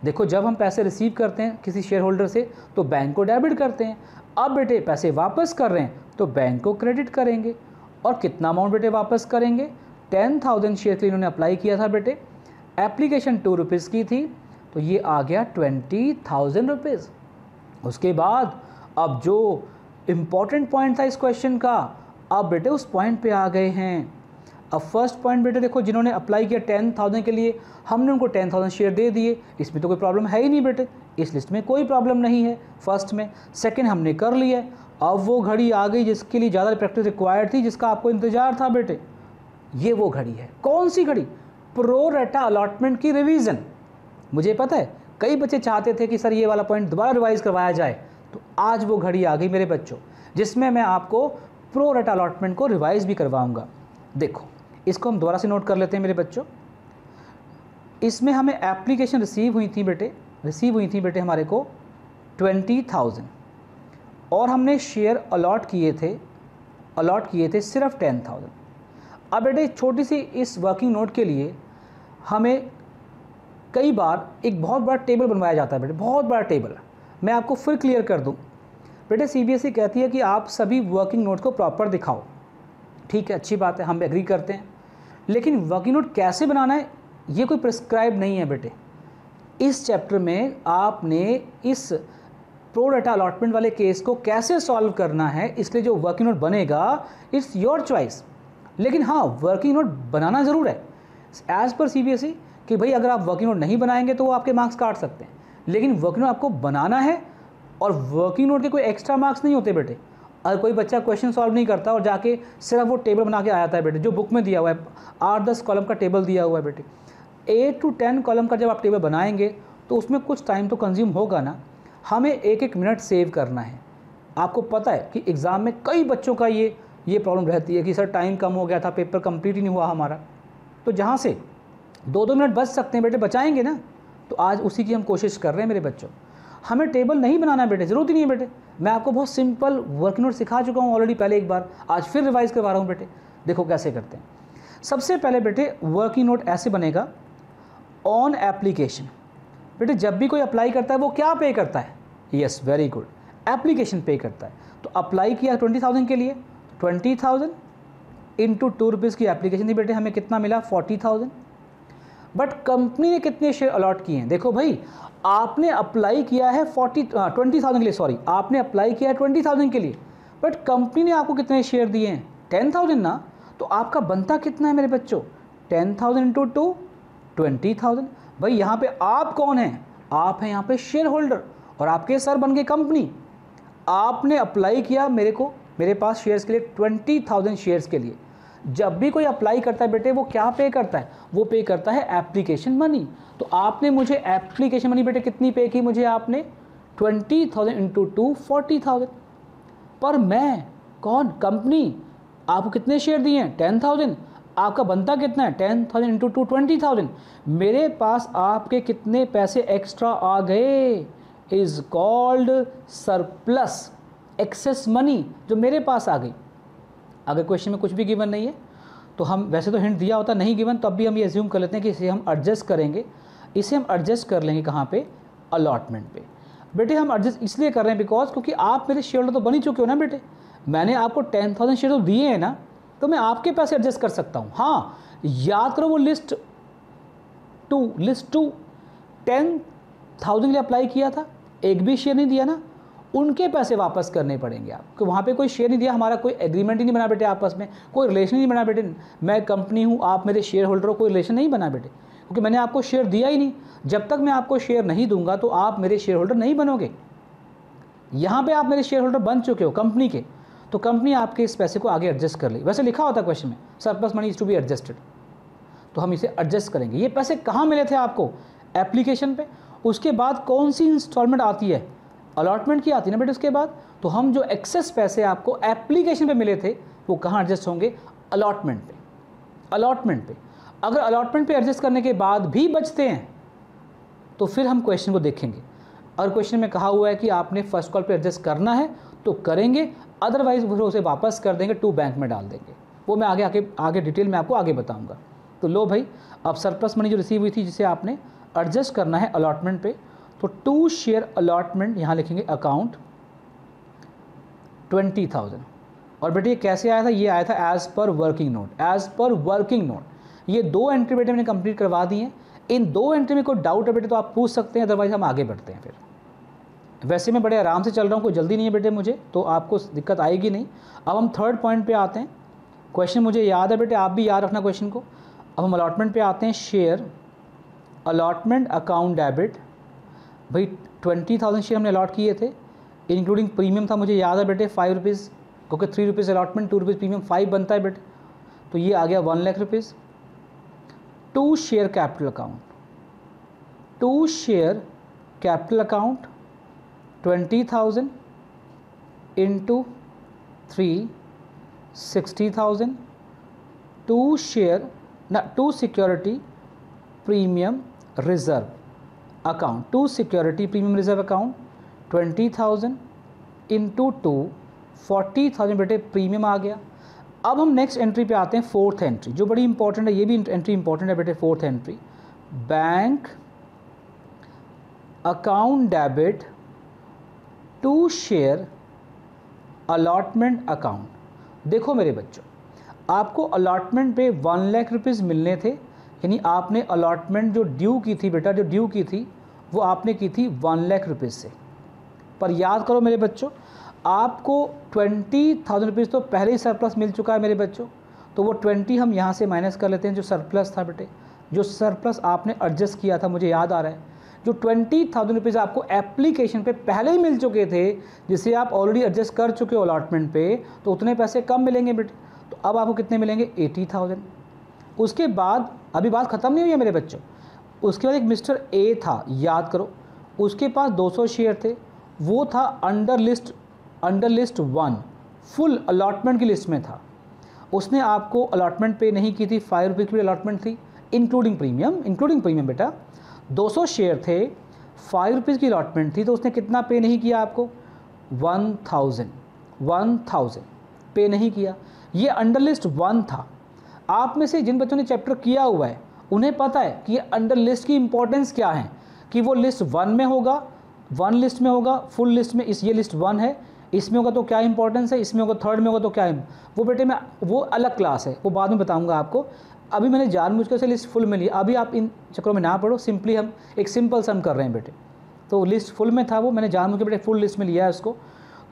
देखो जब हम पैसे रिसीव करते हैं किसी शेयर होल्डर से तो बैंक को डेबिट करते हैं, अब बेटे पैसे वापस कर रहे हैं तो बैंक को क्रेडिट करेंगे। और कितना अमाउंट बेटे वापस करेंगे? 10,000 शेयर के लिए इन्होंने अप्लाई किया था बेटे, एप्लीकेशन 2 रुपीज़ की थी तो ये आ गया 20,000 रुपीज़। उसके बाद अब जो इम्पॉर्टेंट पॉइंट था इस क्वेश्चन का, अब बेटे उस पॉइंट पे आ गए हैं। अब फर्स्ट पॉइंट बेटे देखो, जिन्होंने अप्लाई किया 10,000 के लिए हमने उनको 10,000 शेयर दे दिए, इसमें तो कोई प्रॉब्लम है ही नहीं बेटे, इस लिस्ट में कोई प्रॉब्लम नहीं है फर्स्ट में। सेकंड हमने कर लिया। अब वो घड़ी आ गई जिसके लिए ज़्यादा प्रैक्टिस रिक्वायर्ड थी, जिसका आपको इंतजार था बेटे। ये वो घड़ी है। कौन सी घड़ी? प्रो रेटा अलॉटमेंट की रिवीजन। मुझे पता है कई बच्चे चाहते थे कि सर ये वाला पॉइंट दोबारा रिवाइज करवाया जाए, तो आज वो घड़ी आ गई मेरे बच्चों जिसमें मैं आपको प्रो रेटा अलॉटमेंट को रिवाइज भी करवाऊंगा। देखो इसको हम दोबारा से नोट कर लेते हैं मेरे बच्चों। इसमें हमें एप्लीकेशन रिसीव हुई थी बेटे हमारे को 20,000 और हमने शेयर अलॉट किए थे सिर्फ 10,000। अब बेटे छोटी सी इस वर्किंग नोट के लिए हमें कई बार एक बहुत बड़ा टेबल बनवाया जाता है बेटे, बहुत बड़ा टेबल। मैं आपको फिर क्लियर कर दूं बेटे, सीबीएसई कहती है कि आप सभी वर्किंग नोट को प्रॉपर दिखाओ। ठीक है, अच्छी बात है, हम एग्री करते हैं, लेकिन वर्किंग नोट कैसे बनाना है ये कोई प्रिस्क्राइब नहीं है बेटे। इस चैप्टर में आपने इस प्रो रेटा अलॉटमेंट वाले केस को कैसे सॉल्व करना है, इसलिए जो वर्किंग नोट बनेगा इट्स योर चॉइस। लेकिन हाँ, वर्किंग नोट बनाना ज़रूर है एज़ पर सीबीएसई कि भाई अगर आप वर्किंग नोट नहीं बनाएंगे तो वो आपके मार्क्स काट सकते हैं, लेकिन वर्किंग नोट आपको बनाना है। और वर्किंग नोट के कोई एक्स्ट्रा मार्क्स नहीं होते बेटे। अगर कोई बच्चा क्वेश्चन सॉल्व नहीं करता और जाके सिर्फ वो टेबल बना के आया था बेटे, जो बुक में दिया हुआ है 8-10 कॉलम का टेबल दिया हुआ है बेटे, 8 to 10 कॉलम का जब आप टेबल बनाएंगे तो उसमें कुछ टाइम तो कंज्यूम होगा ना। हमें 1-1 मिनट सेव करना है। आपको पता है कि एग्ज़ाम में कई बच्चों का ये प्रॉब्लम रहती है कि सर टाइम कम हो गया था, पेपर कंप्लीट ही नहीं हुआ हमारा। तो जहाँ से 2-2 मिनट बच सकते हैं बेटे, बचाएंगे ना, तो आज उसी की हम कोशिश कर रहे हैं मेरे बच्चों। हमें टेबल नहीं बनाना है बेटे, ज़रूरत ही नहीं है बेटे। मैं आपको बहुत सिंपल वर्किंग नोट सिखा चुका हूँ ऑलरेडी पहले एक बार, आज फिर रिवाइज करवा रहा हूँ बेटे। देखो कैसे करते हैं। सबसे पहले बेटे वर्किंग नोट ऐसे बनेगा, ऑन एप्लीकेशन। बेटे जब भी कोई अप्लाई करता है वो क्या पे करता है? यस, वेरी गुड, एप्लीकेशन पे करता है। तो अप्लाई किया 20,000 के लिए, 20,000 इंटू 2 रुपीज़ की एप्लीकेशन थी बेटे, हमें कितना मिला? 40,000। बट कंपनी ने कितने शेयर अलॉट किए हैं? देखो भाई, आपने अप्लाई किया है 20,000 के लिए, सॉरी, आपने अप्लाई किया है 20,000 के लिए, बट कंपनी ने आपको कितने शेयर दिए हैं? 10,000 ना। तो आपका बनता कितना है मेरे बच्चों? 10,000 इंटू 2, 20,000। भाई यहाँ पे आप कौन हैं? आप हैं यहाँ पे शेयर होल्डर और आपके सर बन गए कंपनी। आपने अप्लाई किया मेरे पास शेयर्स के लिए 20,000 शेयर्स के लिए। जब भी कोई अप्लाई करता है बेटे वो क्या पे करता है? वो पे करता है एप्लीकेशन मनी। तो आपने मुझे एप्लीकेशन मनी बेटे कितनी पे की? मुझे आपने 20,000 इंटू 2, 40,000। पर मैं कौन? कंपनी। आपको कितने शेयर दिए हैं? 10,000। आपका बनता कितना है? 10,000 इंटू 2, 20,000। मेरे पास आपके कितने पैसे एक्स्ट्रा आ गए? Is called surplus, excess money जो मेरे पास आ गई। अगर क्वेश्चन में कुछ भी गिवन नहीं है तो हम वैसे तो हिंट दिया होता, नहीं गिवन तब भी हम ये एज्यूम कर लेते हैं कि इसे हम एडजस्ट करेंगे। इसे हम एडजस्ट कर लेंगे कहाँ पे? अलॉटमेंट पे। बेटे हम एडजस्ट इसलिए कर रहे हैं बिकॉज क्योंकि आप मेरे शेयर होल्डर तो बन ही चुके हो ना बेटे। मैंने आपको 10,000 शेयर तो दिए हैं ना, तो मैं आपके पैसे एडजस्ट कर सकता हूँ। हाँ, याद करो वो लिस्ट टू 10,000 के लिए अप्लाई किया था, एक भी शेयर नहीं दिया ना, उनके पैसे वापस करने पड़ेंगे आपको। वहाँ पे कोई शेयर नहीं दिया, हमारा कोई एग्रीमेंट ही नहीं बना बेटे, आपस में कोई रिलेशन नहीं बना बेटे। मैं कंपनी हूँ, आप मेरे शेयर होल्डर हो, कोई रिलेशन नहीं बना बेटे, क्योंकि मैंने आपको शेयर दिया ही नहीं। जब तक मैं आपको शेयर नहीं दूंगा तो आप मेरे शेयर होल्डर नहीं बनोगे। यहाँ पे आप मेरे शेयर होल्डर बन चुके हो कंपनी के, तो कंपनी आपके इस पैसे को आगे एडजस्ट कर ले। वैसे लिखा होता है क्वेश्चन में, surplus money is to be adjusted, तो हम इसे एडजस्ट करेंगे। ये पैसे कहाँ मिले थे आपको? एप्लीकेशन पे। उसके बाद कौन सी इंस्टॉलमेंट आती है? अलॉटमेंट की आती है ना बेटे उसके बाद। तो हम जो एक्सेस पैसे आपको एप्लीकेशन पे मिले थे वो कहाँ एडजस्ट होंगे? अलॉटमेंट पे। अलॉटमेंट पे अगर अलॉटमेंट पे एडजस्ट करने के बाद भी बचते हैं तो फिर हम क्वेश्चन को देखेंगे। और क्वेश्चन में कहा हुआ है कि आपने फर्स्ट कॉल पे एडजस्ट करना है तो करेंगे, अदरवाइज फिर उसे वापस कर देंगे, टू बैंक में डाल देंगे। वो मैं आगे डिटेल में आपको आगे बताऊंगा। तो लो भाई, अब सरप्लस मनी जो रिसीव हुई थी जिसे आपने एडजस्ट करना है अलॉटमेंट पे, तो टू शेयर अलॉटमेंट यहाँ लिखेंगे अकाउंट 20,000। और बेटे ये कैसे आया था? ये आया था as per working note, as per working note. ये 2 एंट्री बेटे मैंने कंप्लीट करवा दी हैं। इन 2 एंट्री में कोई डाउट है बेटे तो आप पूछ सकते हैं, अदरवाइज हम आगे बढ़ते हैं। फिर वैसे मैं बड़े आराम से चल रहा हूँ, कोई जल्दी नहीं है बेटे मुझे, तो आपको दिक्कत आएगी नहीं। अब हम थर्ड पॉइंट पे आते हैं। क्वेश्चन मुझे याद है बेटे, आप भी याद रखना क्वेश्चन को। अब हम अलॉटमेंट पे आते हैं। शेयर अलॉटमेंट अकाउंट डेबिट, भाई 20,000 शेयर हमने अलॉट किए थे, इंक्लूडिंग प्रीमियम था, मुझे याद है बेटे 5 रुपीज़, क्योंकि 3 रुपीज़ अलॉटमेंट 2 रुपीज़ प्रीमियम, 5 बनता है बेटे, तो ये आ गया 1 lakh rupees. To share capital account, to share capital account 20,000 into 3 60,000। To share to security premium reserve account, to security premium reserve account 20,000 into 2 40,000 बेटे प्रीमियम आ गया। अब हम नेक्स्ट एंट्री पे आते हैं, फोर्थ एंट्री जो बड़ी इंपॉर्टेंट है, ये भी एंट्री इंपॉर्टेंट है बेटे। Fourth entry bank account debit to share allotment account. देखो मेरे बच्चों, आपको अलॉटमेंट पे 1 लाख रुपीज़ मिलने थे, यानी आपने अलॉटमेंट जो ड्यू की थी बेटा, जो ड्यू की थी वो आपने की थी 1 लाख रुपीज़ से। पर याद करो मेरे बच्चों, आपको 20,000 रुपीज़ तो पहले ही सरप्लस मिल चुका है मेरे बच्चों, तो वो 20 हम यहाँ से माइनस कर लेते हैं, जो सरप्लस था बेटे, जो सरप्लस आपने एडजस्ट किया था, मुझे याद आ रहा है, जो 20,000 रुपीज़ आपको एप्लीकेशन पे पहले ही मिल चुके थे, जिसे आप ऑलरेडी एडजस्ट कर चुके हो अलॉटमेंट पे, तो उतने पैसे कम मिलेंगे बेटे। तो अब आपको कितने मिलेंगे? 80,000। उसके बाद अभी बात ख़त्म नहीं हुई है मेरे बच्चों, उसके बाद एक मिस्टर ए था, याद करो, उसके पास 200 शेयर थे, वो था अंडर लिस्ट 1, फुल अलॉटमेंट की लिस्ट में था। उसने आपको अलॉटमेंट पे नहीं की थी, 5 रुपये की अलॉटमेंट थी, इंक्लूडिंग प्रीमियम बेटा। 200 शेयर थे, 5 रुपीज़ की अलॉटमेंट थी, तो उसने कितना पे नहीं किया आपको? 1,000 पे नहीं किया। ये अंडर लिस्ट 1 था। आप में से जिन बच्चों ने चैप्टर किया हुआ है उन्हें पता है कि ये अंडर लिस्ट की इंपॉर्टेंस क्या है, कि वो लिस्ट 1 में होगा, 1 लिस्ट में होगा, फुल लिस्ट में, ये लिस्ट 1 है, इसमें होगा तो क्या इंपॉर्टेंस है, इसमें होगा, थर्ड में होगा तो क्या है, वो बेटे मैं वो अलग क्लास है, वो बाद में बताऊंगा आपको। अभी मैंने जानबूझकर से लिस्ट फुल में ली, अभी आप इन चक्रों में ना पढ़ो, सिंपली हम एक सिंपल सम कर रहे हैं बेटे। तो लिस्ट फुल में था, वो मैंने जानबूझकर बेटे फुल लिस्ट में लिया है उसको।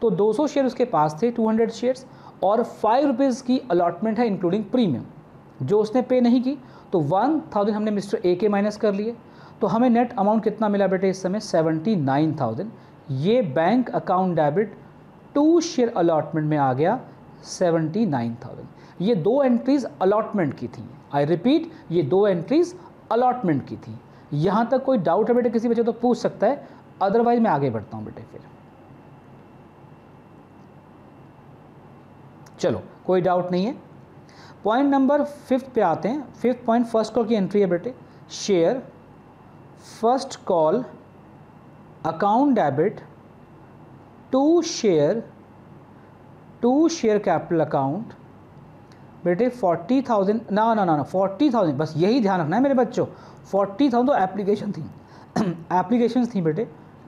तो 200 शेयर उसके पास थे, 200 शेयर्स, और 5 रुपीज़ की अलॉटमेंट है इंक्लूडिंग प्रीमियम, जो उसने पे नहीं की। तो 1,000 हमने मिस्टर ए के माइनस कर लिए, तो हमें नेट अमाउंट कितना मिला बेटे इस समय? 79,000। ये bank account debit to share allotment में आ गया 79,000। ये 2 एंट्रीज अलॉटमेंट की थी। आई रिपीट, ये 2 एंट्रीज अलॉटमेंट की थी। यहाँ तक कोई डाउट है बेटे किसी बच्चे तो पूछ सकता है, अदरवाइज मैं आगे बढ़ता हूँ बेटे। फिर चलो, कोई डाउट नहीं है। पॉइंट नंबर 5 पे आते हैं। 5th पॉइंट फर्स्ट कॉल की एंट्री है बेटे। Share first call account debit to share capital account बेटे 40,000 ना 40,000, बस यही ध्यान रखना है मेरे बच्चों। 40,000 तो एप्लीकेशन थी एप्लीकेशंस थी बेटे।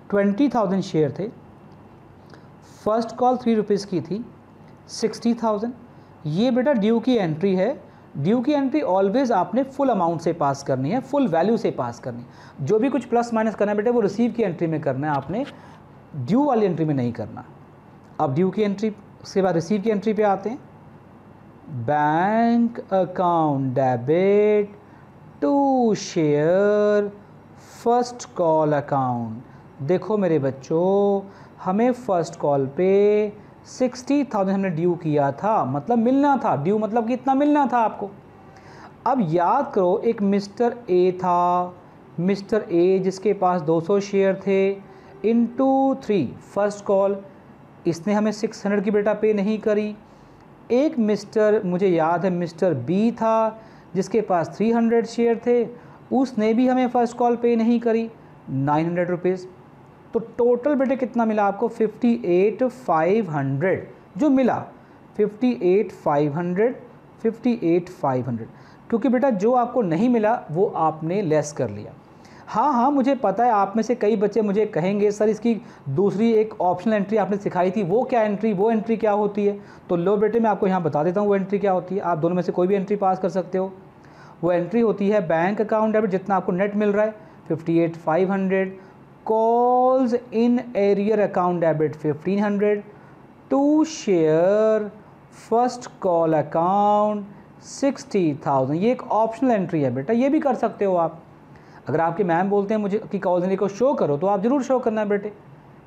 20,000 शेयर थे, फर्स्ट कॉल 3 रुपीज़ की थी, 60,000। ये बेटा ड्यू की एंट्री है। ड्यू की एंट्री ऑलवेज आपने फुल अमाउंट से पास करनी है, फुल वैल्यू से पास करनी है। जो भी कुछ प्लस माइनस करना है बेटे वो रिसीव की एंट्री में करना है, आपने ड्यू वाली एंट्री में नहीं करना। अब ड्यू की एंट्री, उसके बाद रिसीव की एंट्री पे आते हैं। Bank account debit to share first call account. देखो मेरे बच्चों, हमें फर्स्ट कॉल पे 60,000 हमने ड्यू किया था, मतलब मिलना था। ड्यू मतलब कितना मिलना था आपको। अब याद करो, एक मिस्टर ए था, मिस्टर ए जिसके पास 200 शेयर थे, इंटू 3 फर्स्ट कॉल, इसने हमें 600 की बेटा पे नहीं करी। एक मिस्टर, मुझे याद है मिस्टर बी था, जिसके पास 300 शेयर थे, उसने भी हमें फर्स्ट कॉल पे नहीं करी। 900 रुपीज़। तो टोटल बेटे कितना मिला आपको 58,500 जो मिला 58,500 क्योंकि बेटा जो आपको नहीं मिला वो आपने लेस कर लिया। हाँ, मुझे पता है आप में से कई बच्चे मुझे कहेंगे सर इसकी दूसरी एक ऑप्शनल एंट्री आपने सिखाई थी, वो एंट्री क्या होती है। तो लो बेटे मैं आपको यहाँ बता देता हूँ वो एंट्री क्या होती है। आप दोनों में से कोई भी एंट्री पास कर सकते हो। वो एंट्री होती है बैंक अकाउंट डेबिट, जितना आपको नेट मिल रहा है 58,500, calls in arrear account debit 1,500, to share first call account 60,000। ये एक ऑप्शनल एंट्री है बेटा, ये भी कर सकते हो आप। अगर आपके मैम बोलते हैं मुझे कि कॉल्स को शो करो तो आप ज़रूर शो करना है बेटे,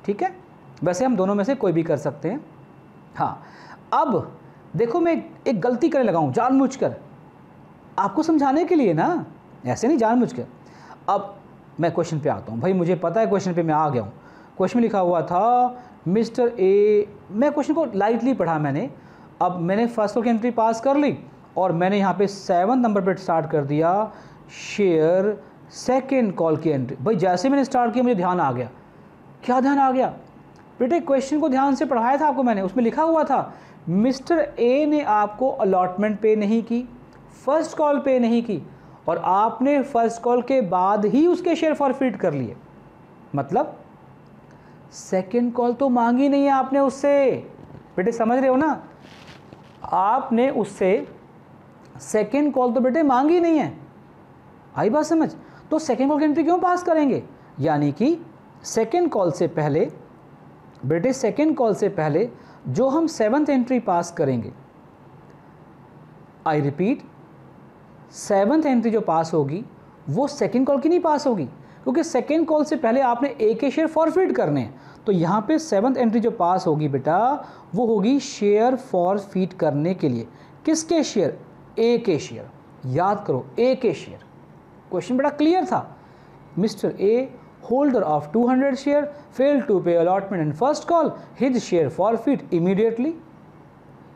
ठीक है। वैसे हम दोनों में से कोई भी कर सकते हैं। हाँ, अब देखो मैं एक गलती करने लगा हूँ जानबूझकर आपको समझाने के लिए ना, ऐसे नहीं जानबूझकर। अब मैं क्वेश्चन पे आता हूँ भाई, मुझे पता है क्वेश्चन पे मैं आ गया हूँ। क्वेश्चन में लिखा हुआ था मिस्टर ए, मैं क्वेश्चन को लाइटली पढ़ा मैंने। अब मैंने फर्स्ट कॉल की एंट्री पास कर ली और मैंने यहाँ पे 7 नंबर पे स्टार्ट कर दिया शेयर सेकेंड कॉल की एंट्री। भाई जैसे मैंने स्टार्ट किया मुझे ध्यान आ गया। क्या ध्यान आ गया बेटे? क्वेश्चन को ध्यान से पढ़ाया था आपको मैंने, उसमें लिखा हुआ था मिस्टर ए ने आपको अलॉटमेंट पे नहीं की, फर्स्ट कॉल पे नहीं की और आपने फर्स्ट कॉल के बाद ही उसके शेयर फॉरफिट कर लिए। मतलब सेकेंड कॉल तो मांगी नहीं है आपने उससे। बेटे समझ रहे हो ना, आपने उससे सेकेंड कॉल तो बेटे मांगी नहीं है। आई बात समझ? तो सेकेंड कॉल की एंट्री क्यों पास करेंगे? यानी कि सेकेंड कॉल से पहले बेटे, सेकेंड कॉल से पहले जो हम 7th एंट्री पास करेंगे, आई रिपीट 7th एंट्री जो पास होगी वो सेकेंड कॉल की नहीं पास होगी, क्योंकि सेकेंड कॉल से पहले आपने ए के शेयर फॉरफिट करने हैं। तो यहाँ पे 7th एंट्री जो पास होगी बेटा वो होगी शेयर फॉरफिट करने के लिए। किसके शेयर? ए के शेयर। याद करो, ए के शेयर। क्वेश्चन बड़ा क्लियर था। Mister A holder of 200 share fail to pay allotment in first call, his share forfeit immediately.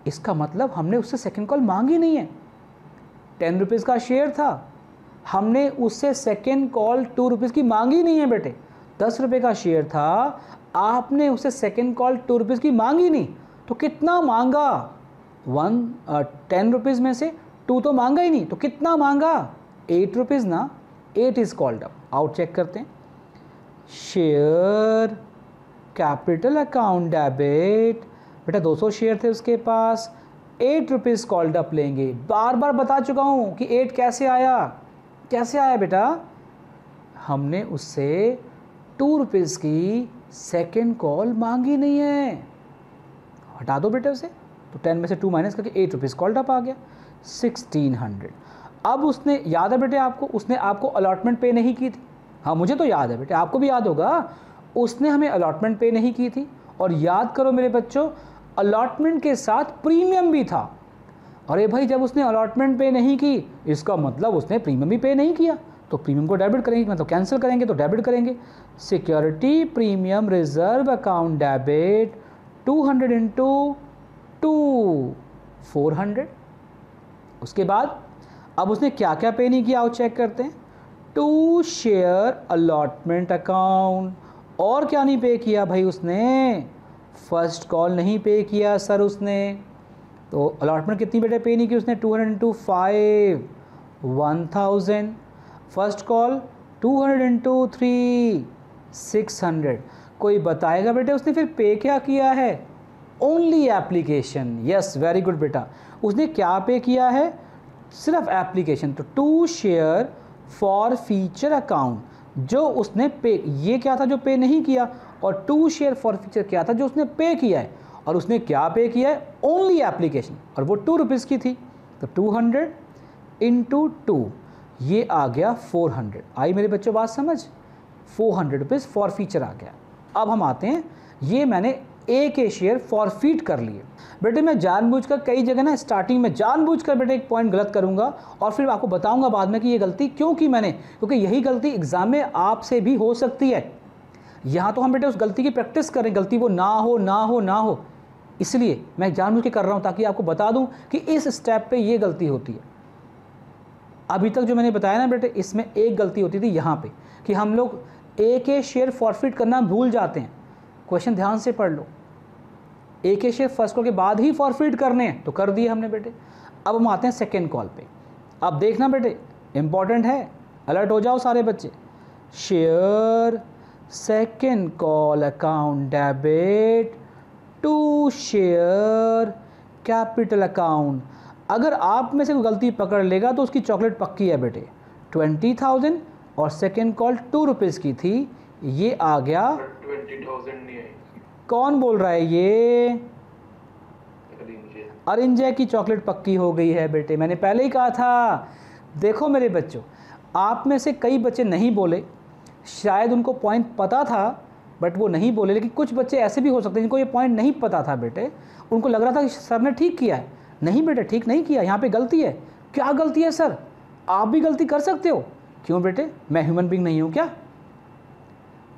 इसका मतलब हमने उससे सेकेंड कॉल मांगी नहीं है। 10 रुपीज़ का शेयर था, हमने उससे सेकेंड कॉल 2 रुपीज़ की मांगी नहीं है बेटे। 10 रुपये का शेयर था, आपने उससे सेकेंड कॉल 2 रुपीज़ की मांगी नहीं, तो कितना मांगा? 10 रुपीज़ में से 2 तो मांगा ही नहीं, तो कितना मांगा? 8 रुपीज़ ना। 8 is called up. Out check करते हैं। शेयर कैपिटल अकाउंट डेबिट, बेटा 200 शेयर थे उसके पास, 8 रुपीज़ कॉल्ड अप लेंगे। बार बार बता चुका हूँ कि 8 कैसे आया। कैसे आया बेटा? हमने उससे 2 रुपीज़ की सेकेंड कॉल मांगी नहीं है। हटा दो बेटे उसे। तो 10 में से 2 माइनस करके 8 रुपीज़ कॉल्ड अप आ गया, 1600। अब उसने, याद है बेटे आपको, उसने आपको अलॉटमेंट पे नहीं की थी। हाँ मुझे तो याद है बेटे, आपको भी याद होगा। उसने हमें अलॉटमेंट पे नहीं की थी। और याद करो मेरे बच्चों, अलॉटमेंट के साथ प्रीमियम भी था। अरे भाई जब उसने अलॉटमेंट पे नहीं की, इसका मतलब उसने प्रीमियम भी पे नहीं किया। तो प्रीमियम को डेबिट करेंगे, मतलब कैंसिल करेंगे तो डेबिट करेंगे। Security premium reserve account debit 200 into 2 400। उसके बाद अब उसने क्या क्या पे नहीं किया, आओ चेक करते हैं। 2 शेयर अलॉटमेंट अकाउंट। और क्या नहीं पे किया भाई उसने? फर्स्ट कॉल नहीं पे किया सर उसने। तो अलॉटमेंट कितनी बेटे पे नहीं की उसने? 200 इंटू 5 1000। First call 200 into 3 600। कोई बताएगा बेटे उसने फिर पे क्या किया है? Only application. Yes very good बेटा, उसने क्या पे किया है? सिर्फ एप्लीकेशन। तो 2 शेयर फॉर फीचर अकाउंट जो उसने पे, ये क्या था जो पे नहीं किया, और 2 शेयर फॉर फीचर क्या था जो उसने पे किया है। और उसने क्या पे किया है? ओनली एप्लीकेशन, और वो 2 रुपीज़ की थी। तो 200 इंटू 2 ये आ गया 400। आई मेरे बच्चों बात समझ? 400 रुपीज़ फॉर फीचर आ गया। अब हम आते हैं, ये मैंने ए के शेयर फॉरफिट कर लिए। बेटे मैं जानबूझकर कई जगह ना स्टार्टिंग में जानबूझकर बेटे एक पॉइंट गलत करूंगा और फिर आपको बताऊंगा बाद में कि ये गलती क्यों की मैंने, क्योंकि यही गलती एग्जाम में आपसे भी हो सकती है। यहाँ तो हम बेटे उस गलती की प्रैक्टिस करें, गलती वो ना हो ना हो ना हो, इसलिए मैं जानबूझ के कर रहा हूँ ताकि आपको बता दूँ कि इस स्टेप पर ये गलती होती है। अभी तक जो मैंने बताया ना बेटे, इसमें एक गलती होती थी यहाँ पर कि हम लोग एक शेयर फॉरफिट करना भूल जाते हैं। क्वेश्चन ध्यान से पढ़ लो, एक शेयर फर्स्ट कॉल के बाद ही फॉरफिट करने हैं तो कर दिए हमने बेटे। अब हम आते हैं सेकेंड कॉल पे। अब देखना बेटे, इंपॉर्टेंट है, अलर्ट हो जाओ सारे बच्चे। Share second call account debit to share capital account. अगर आप में से कोई गलती पकड़ लेगा तो उसकी चॉकलेट पक्की है बेटे। 20,000 और सेकेंड कॉल 2 रुपीज़ की थी, ये आ गया 20,000 नहीं आई। कौन बोल रहा है ये? अरिंजय की चॉकलेट पक्की हो गई है बेटे, मैंने पहले ही कहा था। देखो मेरे बच्चों, आप में से कई बच्चे नहीं बोले, शायद उनको पॉइंट पता था बट वो नहीं बोले, लेकिन कुछ बच्चे ऐसे भी हो सकते हैं जिनको ये पॉइंट नहीं पता था बेटे, उनको लग रहा था कि सर ने ठीक किया है। नहीं बेटे, ठीक नहीं किया, यहाँ पे गलती है। क्या गलती है सर? आप भी गलती कर सकते हो। क्यों बेटे, मैं ह्यूमन बीइंग नहीं हूँ क्या?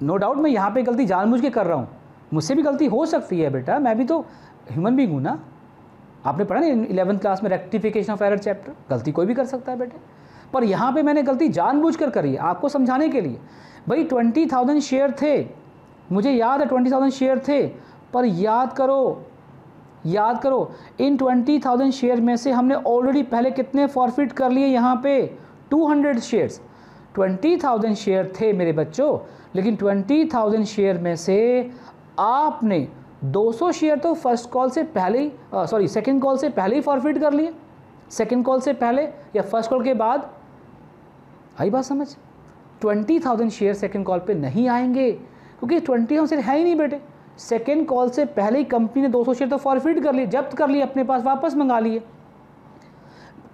नो डाउट मैं यहाँ पे गलती जानबूझ के कर रहा हूँ, मुझसे भी गलती हो सकती है बेटा, मैं भी तो ह्यूमन बीइंग हूँ ना। आपने पढ़ा ना 11th क्लास में रेक्टिफिकेशन ऑफ एरर चैप्टर, गलती कोई भी कर सकता है बेटे। पर यहाँ पे मैंने गलती जानबूझ कर करी है आपको समझाने के लिए। भाई 20,000 शेयर थे, मुझे याद है 20,000 शेयर थे, पर याद करो इन 20,000 शेयर में से हमने ऑलरेडी पहले कितने फॉरफिट कर लिए? यहाँ पे 200 शेयर्स। 20,000 शेयर थे मेरे बच्चों, लेकिन 20,000 शेयर में से आपने 200 शेयर तो फर्स्ट कॉल से पहले ही सेकेंड कॉल से पहले ही फॉरफिट कर लिए। सेकेंड कॉल से पहले या फर्स्ट कॉल के बाद? आई बात समझ? 20,000 शेयर सेकेंड कॉल पे नहीं आएंगे क्योंकि 20,000 शेयर है ही नहीं बेटे। सेकेंड कॉल से पहले ही कंपनी ने 200 शेयर तो फॉरफिट कर लिए, जब्त कर लिए, अपने पास वापस मंगा लिए।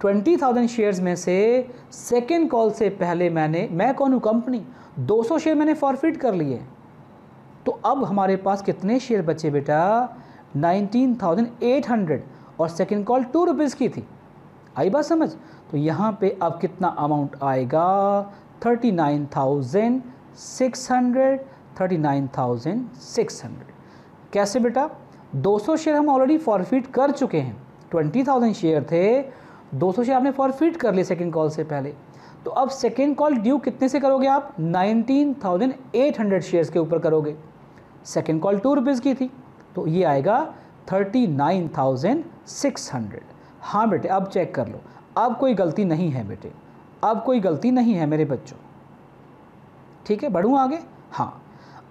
20,000 शेयर्स में से सेकेंड कॉल से पहले मैं कौन हूँ? कंपनी। 200 शेयर मैंने फॉरफिट कर लिए। तो अब हमारे पास कितने शेयर बचे बेटा? 19,800 और सेकेंड कॉल 2 रुपीज़ की थी। आई बात समझ? तो यहाँ पे अब कितना अमाउंट आएगा? 39,600। 39,600 कैसे बेटा? 200 शेयर हम ऑलरेडी फॉरफिट कर चुके हैं। 20,000 शेयर थे, 200 शेयर आपने फॉरफिट कर लिए सेकेंड कॉल से पहले। तो अब सेकेंड कॉल ड्यू कितने से करोगे आप? 19,800 शेयर्स के ऊपर करोगे। सेकेंड कॉल 2 रुपीज़ की थी, तो ये आएगा 39,600। हाँ बेटे, अब चेक कर लो, अब कोई गलती नहीं है बेटे, अब कोई गलती नहीं है मेरे बच्चों। ठीक है, बढ़ूँ आगे? हाँ,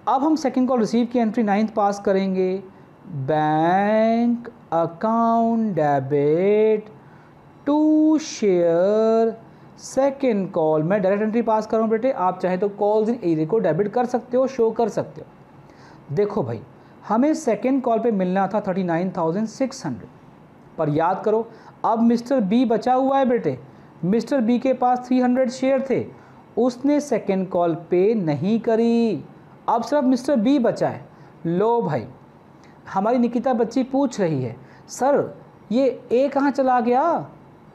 अब हम सेकेंड कॉल रिसीव की एंट्री 9th पास करेंगे। Bank account debit to share second call. मैं डायरेक्ट एंट्री पास कर रहा हूँ बेटे, आप चाहे तो कॉल्स इन एरिया को डेबिट कर सकते हो, शो कर सकते हो। देखो भाई, हमें सेकेंड कॉल पे मिलना था 39,600, पर याद करो अब मिस्टर बी बचा हुआ है बेटे। मिस्टर बी के पास 300 शेयर थे, उसने सेकेंड कॉल पे नहीं करी, अब सिर्फ मिस्टर बी बचा है। लो भाई, हमारी निकिता बच्ची पूछ रही है, सर ये ए कहाँ चला गया?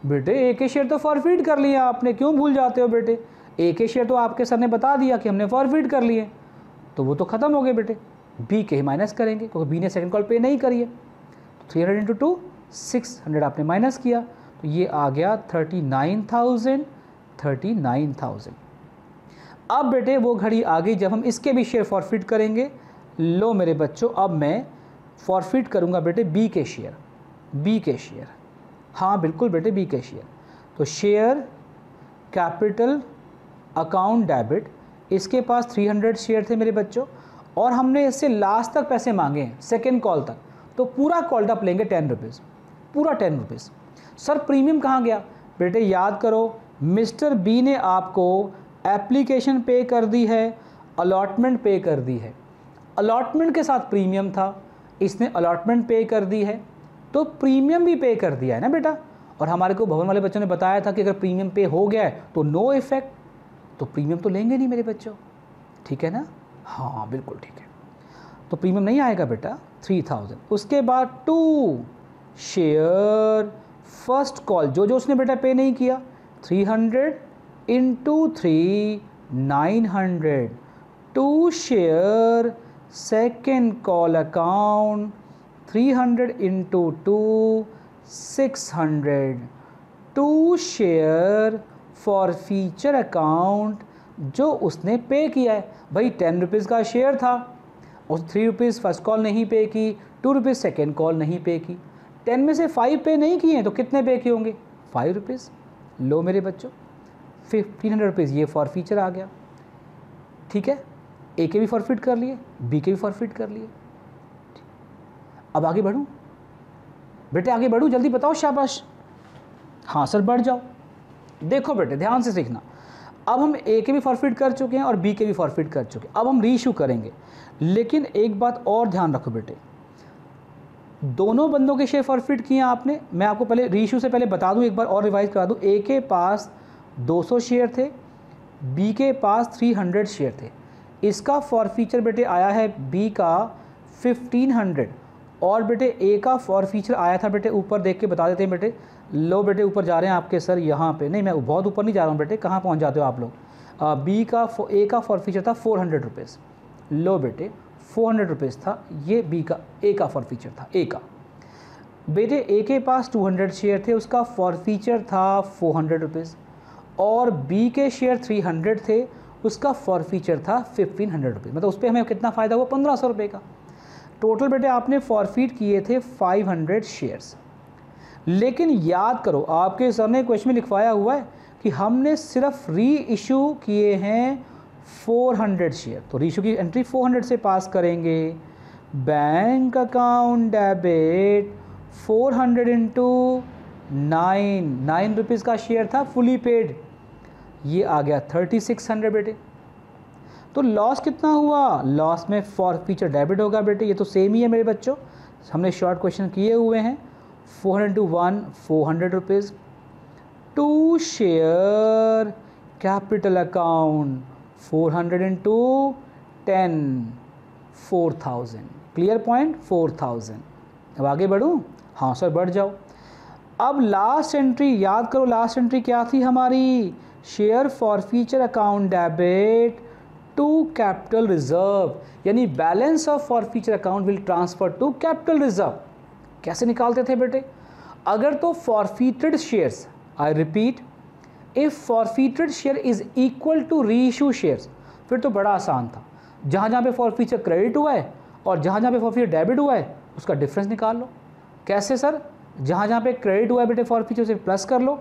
बेटे ए के शेयर तो फॉरफिट कर लिया आपने, क्यों भूल जाते हो बेटे? ए के शेयर तो आपके सर ने बता दिया कि हमने फॉरफिट कर लिए, तो वो तो ख़त्म हो गए बेटे। बी के ही माइनस करेंगे क्योंकि बी ने सेकंड कॉल पे नहीं करी है। तो 300 × 2 600 आपने माइनस किया, तो ये आ गया 39,000। अब बेटे वो घड़ी आ गई जब हम इसके भी शेयर फॉरफिट करेंगे। लो मेरे बच्चों, अब मैं फॉरफिट करूँगा बेटे बी के शेयर। हाँ बिल्कुल बेटे, बी के शेयर। तो शेयर कैपिटल अकाउंट डेबिट, इसके पास 300 शेयर थे मेरे बच्चों, और हमने इससे लास्ट तक पैसे मांगे हैं सेकेंड कॉल तक, तो पूरा कॉल्ड अप लेंगे 10 रुपीज़, पूरा 10 रुपीज़। सर प्रीमियम कहाँ गया? बेटे याद करो, मिस्टर बी ने आपको एप्लीकेशन पे कर दी है, अलॉटमेंट पे कर दी है। अलॉटमेंट के साथ प्रीमियम था, इसने अलॉटमेंट पे कर दी है, तो प्रीमियम भी पे कर दिया है ना बेटा। और हमारे को भवन वाले बच्चों ने बताया था कि अगर प्रीमियम पे हो गया है तो नो इफेक्ट, तो प्रीमियम तो लेंगे नहीं मेरे बच्चों, ठीक है ना? हाँ बिल्कुल ठीक है, तो प्रीमियम नहीं आएगा बेटा 3,000। उसके बाद 2 शेयर फर्स्ट कॉल, जो उसने बेटा पे नहीं किया, 300 × 3 900। 2 share second call account, 300 × 2 600। 2 share forfeiture account, जो उसने पे किया है। भाई 10 रुपीज़ का शेयर था, उस 3 रुपीज़ फर्स्ट कॉल नहीं पे की, 2 रुपीज़ सेकेंड कॉल नहीं पे की, 10 में से 5 पे नहीं किए तो कितने पे किए होंगे? 5 रुपीज़। लो मेरे बच्चों, 1500 रुपीज़ ये फॉरफीचर आ गया। ठीक है, ए के भी फॉरफिट कर लिए, बी के भी फॉरफिट कर लिए। अब आगे बढ़ूँ बेटे, आगे बढ़ूँ, जल्दी बताओ, शाबाश। हाँ सर बढ़ जाओ। देखो बेटे ध्यान से सीखना, अब हम ए के भी फॉरफिट कर चुके हैं और बी के भी फॉरफिट कर चुके हैं, अब हम रीइशू करेंगे। लेकिन एक बात और ध्यान रखो बेटे, दोनों बंदों के शेयर फॉरफिट किए आपने। मैं आपको पहले रीइशू से पहले बता दूं, एक बार और रिवाइज करा दूं। ए के पास 200 शेयर थे, बी के पास 300 शेयर थे। इसका फॉरफीचर बेटे आया है बी का 1500 और बेटे ए का फॉरफीचर आया था बेटे, ऊपर देख के बता देते हैं बेटे। लो बेटे ऊपर जा रहे हैं आपके सर यहाँ पे, नहीं मैं बहुत ऊपर नहीं जा रहा हूँ बेटे, कहाँ पहुँच जाते हो आप लोग। ए का फॉरफीचर था 400 रुपीज़। लो बेटे 400 रुपीज़ था, ये बी का ए का फॉरफीचर था। ए का बेटे ए के पास 200 शेयर थे, उसका फॉरफीचर था 400 रुपीज़ और बी के शेयर 300 थे, उसका फॉरफीचर था 1500 रुपीज़। मतलब उस पर हमें कितना फ़ायदा हुआ? 1500 रुपये का। टोटल बेटे आपने फॉरफीट किए थे 500 शेयर्स। लेकिन याद करो, आपके सामने क्वेश्चन में लिखवाया हुआ है कि हमने सिर्फ री इशू किए हैं 400 शेयर, तो री इशू की एंट्री 400 से पास करेंगे। Bank account debit 400 into 9 rupees का शेयर था फुली पेड, ये आ गया 3600 बेटे। तो लॉस कितना हुआ? लॉस में फॉरफीचर डेबिट होगा बेटे, ये तो सेम ही है मेरे बच्चों, हमने शॉर्ट क्वेश्चन किए हुए हैं। 400 into 1 400 rupees, 2 share capital account 400 into 10 4000। Clear point? 4000। अब आगे बढ़ूँ? हाँ सर बढ़ जाओ। अब लास्ट एंट्री याद करो, लास्ट एंट्री क्या थी हमारी? Share forfeiture account debit to capital reserve, यानी balance of forfeiture account will transfer to capital reserve. कैसे निकालते थे बेटे? अगर तो forfeited shares, I repeat, if forfeited share is equal to reissue shares, फिर तो बड़ा आसान था। जहाँ जहाँ पे फॉरफीचर क्रेडिट हुआ है और जहाँ जहाँ पे फॉरफीचर डेबिट हुआ है उसका डिफरेंस निकाल लो। कैसे सर? जहाँ जहाँ पे क्रेडिट हुआ है बेटे फॉरफीचर से प्लस कर लो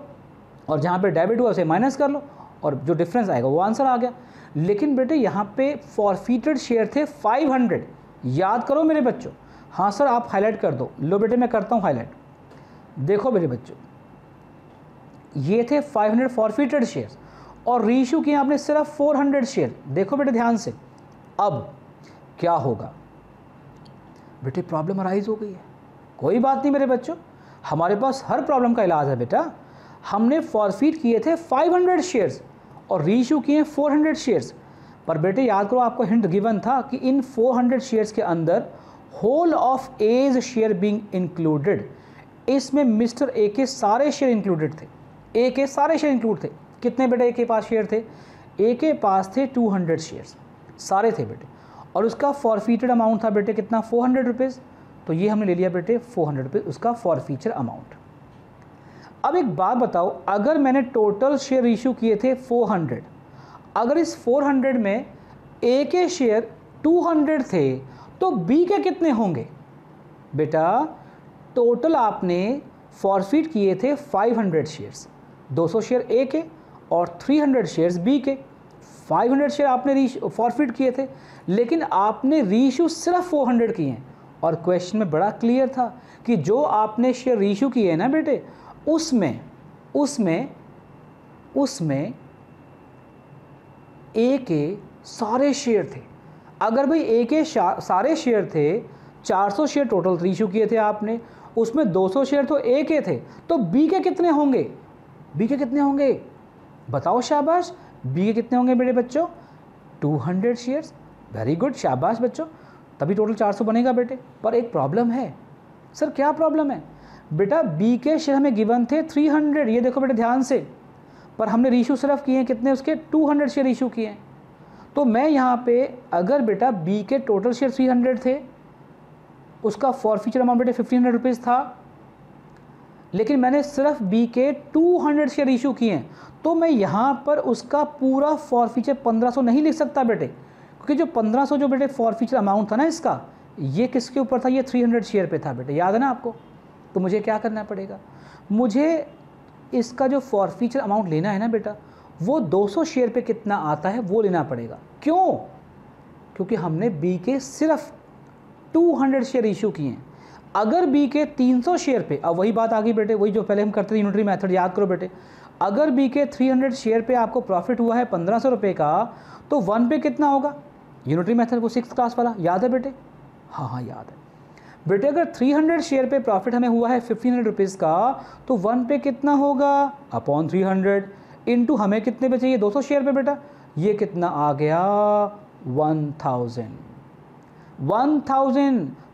और जहाँ पे डेबिट हुआ उसे माइनस कर लो और जो डिफरेंस आएगा वो आंसर आ गया। लेकिन बेटे यहाँ पे फॉरफीटेड शेयर थे 500, याद करो मेरे बच्चों। हाँ सर आप हाईलाइट कर दो। लो बेटे मैं करता हूँ हाईलाइट। देखो मेरे बच्चों, ये थे 500 फॉरफीटेड शेयर्स और रीइशू किए आपने सिर्फ 400 शेयर। देखो बेटे ध्यान से, अब क्या होगा बेटे? प्रॉब्लम अराइज हो गई है। कोई बात नहीं मेरे बच्चों, हमारे पास हर प्रॉब्लम का इलाज है बेटा। हमने फॉरफीट किए थे 500 शेयर्स और रीइशू किए 400 शेयर्स, पर बेटे याद करो आपको हिंट गिवन था कि इन 400 शेयर्स के अंदर whole of as share being included, इसमें मिस्टर ए के सारे शेयर इंक्लूडेड थे। ए के सारे शेयर इंक्लूड थे। कितने बेटे ए के पास शेयर थे? ए के पास थे 200 शेयर्स, सारे थे बेटे, और उसका फॉरफीटेड अमाउंट था बेटे कितना? 400 रुपीज़। तो ये हमने ले लिया बेटे 400 रुपीज़ उसका फॉरफीचर अमाउंट। अब एक बात बताओ, अगर मैंने टोटल शेयर इशू किए थे 400, अगर इस 400 में ए के शेयर 200 थे तो बी के कितने होंगे? बेटा टोटल आपने फॉरफीट किए थे 500 शेयर्स, 200 शेयर ए के और 300 शेयर्स बी के। 500 शेयर आपने फॉरफीट किए थे, लेकिन आपने रीइशू सिर्फ 400 किए हैं। और क्वेश्चन में बड़ा क्लियर था कि जो आपने शेयर रीइशू किए हैं ना बेटे, उसमें ए के सारे शेयर थे। अगर भाई ए के सारे शेयर थे, 400 शेयर टोटल रीइशू किए थे आपने, उसमें 200 शेयर तो ए के थे, तो बी के कितने होंगे? बी के कितने होंगे बताओ? शाबाश। बी के कितने होंगे मेरे बच्चों? 200 शेयर्स। वेरी गुड, शाबाश बच्चों, तभी टोटल 400 बनेगा बेटे। पर एक प्रॉब्लम है। सर क्या प्रॉब्लम है? बेटा बी के शेयर हमें गिवन थे 300, ये देखो बेटे ध्यान से, पर हमने रीइशू सिर्फ किए हैं कितने? उसके 200 शेयर इशू किए हैं। तो मैं यहाँ पे अगर बेटा बी के टोटल शेयर 300 थे, उसका फॉरफीचर अमाउंट बेटे 1500 रुपीज़ था, लेकिन मैंने सिर्फ बी के 200 शेयर इशू किए हैं, तो मैं यहाँ पर उसका पूरा फॉरफीचर 1500 नहीं लिख सकता बेटे, क्योंकि जो 1500 जो बेटे फॉरफीचर अमाउंट था ना इसका, ये किसके ऊपर था, ये 300 शेयर पे था बेटे, याद है ना आपको। तो मुझे क्या करना पड़ेगा, मुझे इसका जो फॉरफीचर अमाउंट लेना है ना बेटा, वो 200 शेयर पे कितना आता है वो लेना पड़ेगा। क्यों? क्योंकि हमने बी के सिर्फ 200 शेयर इशू किए हैं। अगर बी के 300 शेयर पे, अब वही बात आ गई बेटे, वही जो पहले हम करते थे यूनिटरी मेथड, याद करो बेटे। अगर बी के 300 शेयर पे आपको प्रॉफिट हुआ है 1500 रुपये का, तो 1 पे कितना होगा, यूनिटरी मेथड वो 6th क्लास वाला, याद है बेटे? हाँ याद है बेटे। अगर 300 शेयर पे प्रॉफिट हमें हुआ है 1500 रुपीज़ का, तो 1 पे कितना होगा, अपॉन 300 इंटू हमें कितने पे चाहिए, 200 शेयर पे बेटा, ये कितना आ गया, 1000।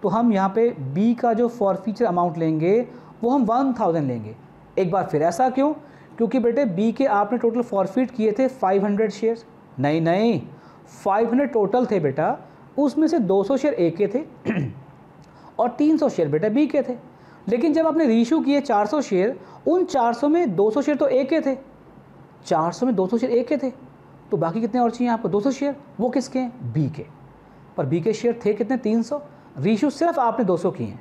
तो हम यहाँ पे बी का जो फॉरफीचर अमाउंट लेंगे वो हम 1000 लेंगे। एक बार फिर, ऐसा क्यों? क्योंकि बेटे बी के आपने टोटल फॉरफिट किए थे 500 शेयर, नहीं 500 टोटल थे बेटा, उसमें से 200 शेयर ए के थे और 300 शेयर बेटा बी के थे। लेकिन जब आपने रीइशू किए 400 शेयर, उन 400 में 200 शेयर तो ए के थे, 400 में 200 शेयर ए के थे, तो बाकी कितने और चाहिए आपको, 200 शेयर, वो किसके हैं, बी के। पर बी के शेयर थे कितने, 300, रीइशू सिर्फ आपने 200 किए हैं,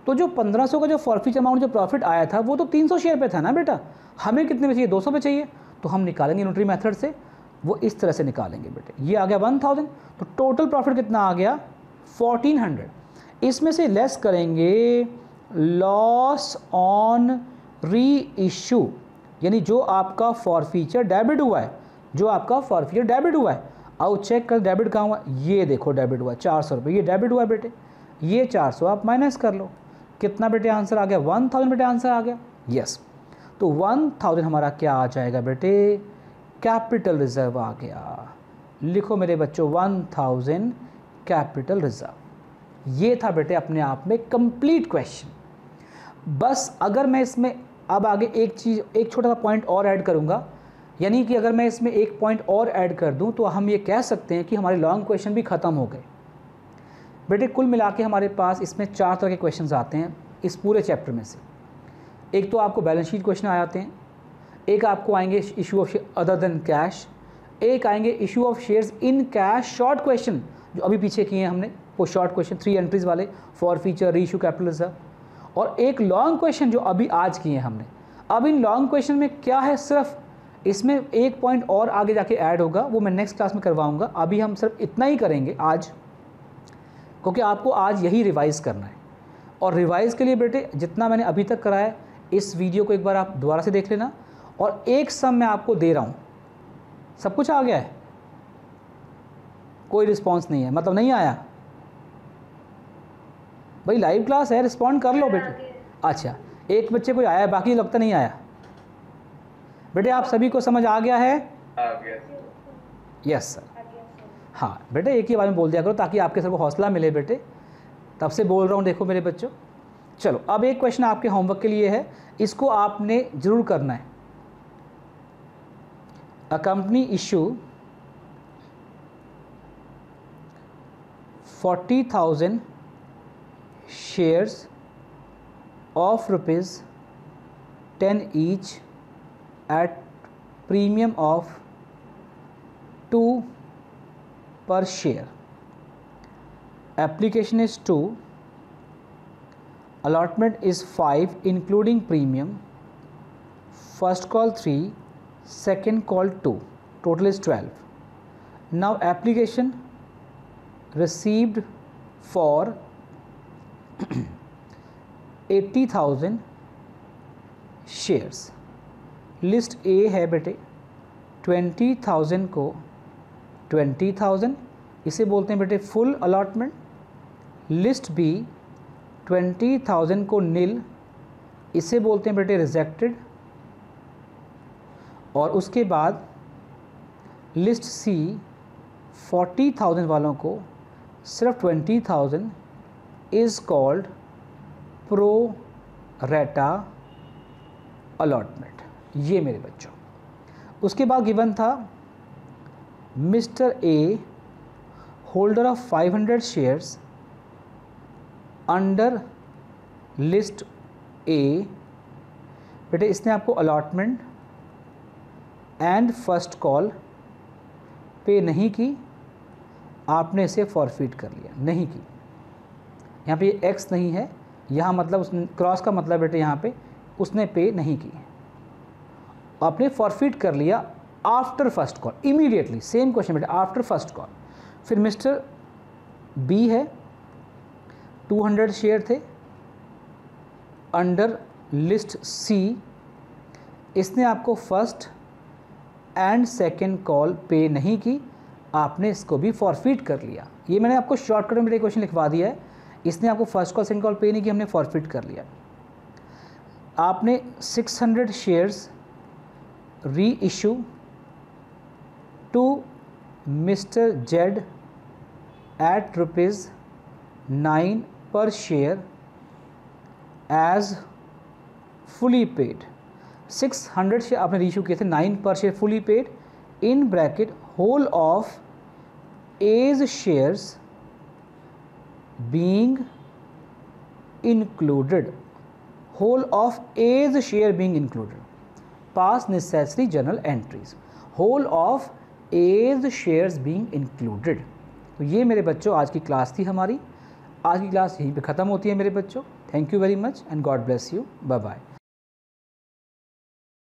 तो जो 1500 का जो फॉरफीचर अमाउंट जो प्रॉफिट आया था वो तो 300 शेयर पे था ना बेटा, हमें कितने में चाहिए, 200 पे चाहिए, तो हम निकालेंगे यूनिटरी मेथड से, वो इस तरह से निकालेंगे बेटे। ये आ गया 1000, तो टोटल प्रॉफिट कितना आ गया, 1400। इसमें से लेस करेंगे लॉस ऑन री इशू, यानी जो आपका फॉरफीचर डेबिट हुआ है, जो आपका फॉरफीचर डेबिट हुआ है। आओ चेक कर डेबिट कहाँ हुआ, ये देखो डेबिट हुआ 400 रुपये, ये डेबिट हुआ बेटे, ये 400 आप माइनस कर लो, कितना बेटे आंसर आ गया, 1000 बेटे आंसर आ गया, यस। तो 1000 हमारा क्या आ जाएगा बेटे, कैपिटल रिजर्व आ गया। लिखो मेरे बच्चों 1000 कैपिटल रिजर्व। ये था बेटे अपने आप में कंप्लीट क्वेश्चन। बस अगर मैं इसमें अब आगे एक चीज़, एक छोटा सा पॉइंट और ऐड करूँगा, यानी कि अगर मैं इसमें एक पॉइंट और ऐड कर दूं तो हम ये कह सकते हैं कि हमारे लॉन्ग क्वेश्चन भी ख़त्म हो गए बेटे। कुल मिला के हमारे पास इसमें 4 तरह के क्वेश्चंस आते हैं इस पूरे चैप्टर में से। एक तो आपको बैलेंस शीट क्वेश्चन आ जाते हैं, एक आपको आएंगे issue of other than cash, एक आएंगे issue of shares in cash short question जो अभी पीछे किए हैं हमने, वो शॉर्ट क्वेश्चन 3 एंट्रीज वाले, फॉर फीचर, री इशू, कैपिटल रिजर्व, और एक लॉन्ग क्वेश्चन जो अभी आज किए हैं हमने। अब इन लॉन्ग क्वेश्चन में क्या है, सिर्फ इसमें एक पॉइंट और आगे जाके ऐड होगा, वो मैं नेक्स्ट क्लास में करवाऊंगा। अभी हम सिर्फ इतना ही करेंगे आज, क्योंकि आपको आज यही रिवाइज़ करना है। और रिवाइज़ के लिए बेटे जितना मैंने अभी तक कराया, इस वीडियो को एक बार आप दोबारा से देख लेना। और एक सम मैं आपको दे रहा हूँ, सब कुछ आ गया है, कोई रिस्पॉन्स नहीं है, मतलब नहीं आया भाई, लाइव क्लास है, रिस्पॉन्ड कर लो बेटे। अच्छा, एक बच्चे को आया है, बाकी लगता नहीं आया बेटे। आप सभी को समझ आ गया है? आ गया। Yes sir. हाँ बेटे, एक ही बार में बोल दिया करो ताकि आपके सबको हौसला मिले बेटे, तब से बोल रहा हूँ, देखो मेरे बच्चों। चलो अब एक क्वेश्चन आपके होमवर्क के लिए है, इसको आपने ज़रूर करना है। A company issue 40,000 shares of ₹10 each at premium of 2 per share. Application is 2, allotment is 5 including premium, first call 3, second call 2, total is 12. Now application received for 80,000 shares. List A है बेटे 20,000 को 20,000, इसे बोलते हैं बेटे फुल अलॉटमेंट। लिस्ट बी 20,000 को नील, इसे बोलते हैं बेटे रिजेक्टेड। और उसके बाद लिस्ट सी 40,000 वालों को सिर्फ 20,000 इज़ कॉल्ड प्रो रेटा अलॉटमेंट। ये मेरे बच्चों, उसके बाद गिवन था mister A holder of 500 shares under list A बेटे इसने आपको अलॉटमेंट एंड फर्स्ट कॉल पे नहीं की, आपने इसे फॉरफिट कर लिया, नहीं की। यहाँ पे एक्स नहीं है, यहाँ मतलब उसने क्रॉस का मतलब बेटे यहाँ पे उसने पे नहीं की, आपने फॉरफिट कर लिया after first call, immediately. Same question बेटे, आफ्टर फर्स्ट कॉल। फिर मिस्टर बी है, 200 शेयर थे अंडर लिस्ट सी, इसने आपको फर्स्ट एंड सेकंड कॉल पे नहीं की, आपने इसको भी फॉरफिट कर लिया। ये मैंने आपको शॉर्टकट में क्वेश्चन लिखवा दिया है। इसने आपको फर्स्ट कॉल सेकंड कॉल पे नहीं की, हमने फॉरफिट कर लिया। आपने 600 shares reissue to Mr Z at ₹9 per share as fully paid. 600 share आपने री इशू किए थे, 9 per share fully paid, in bracket whole of A's shares being included, whole of as share being included, pass necessary journal entries, whole of A's shares being included. तो ये मेरे बच्चों आज की class थी हमारी। आज की क्लास यहीं पे ख़त्म होती है मेरे बच्चों। Thank you very much and God bless you, bye bye.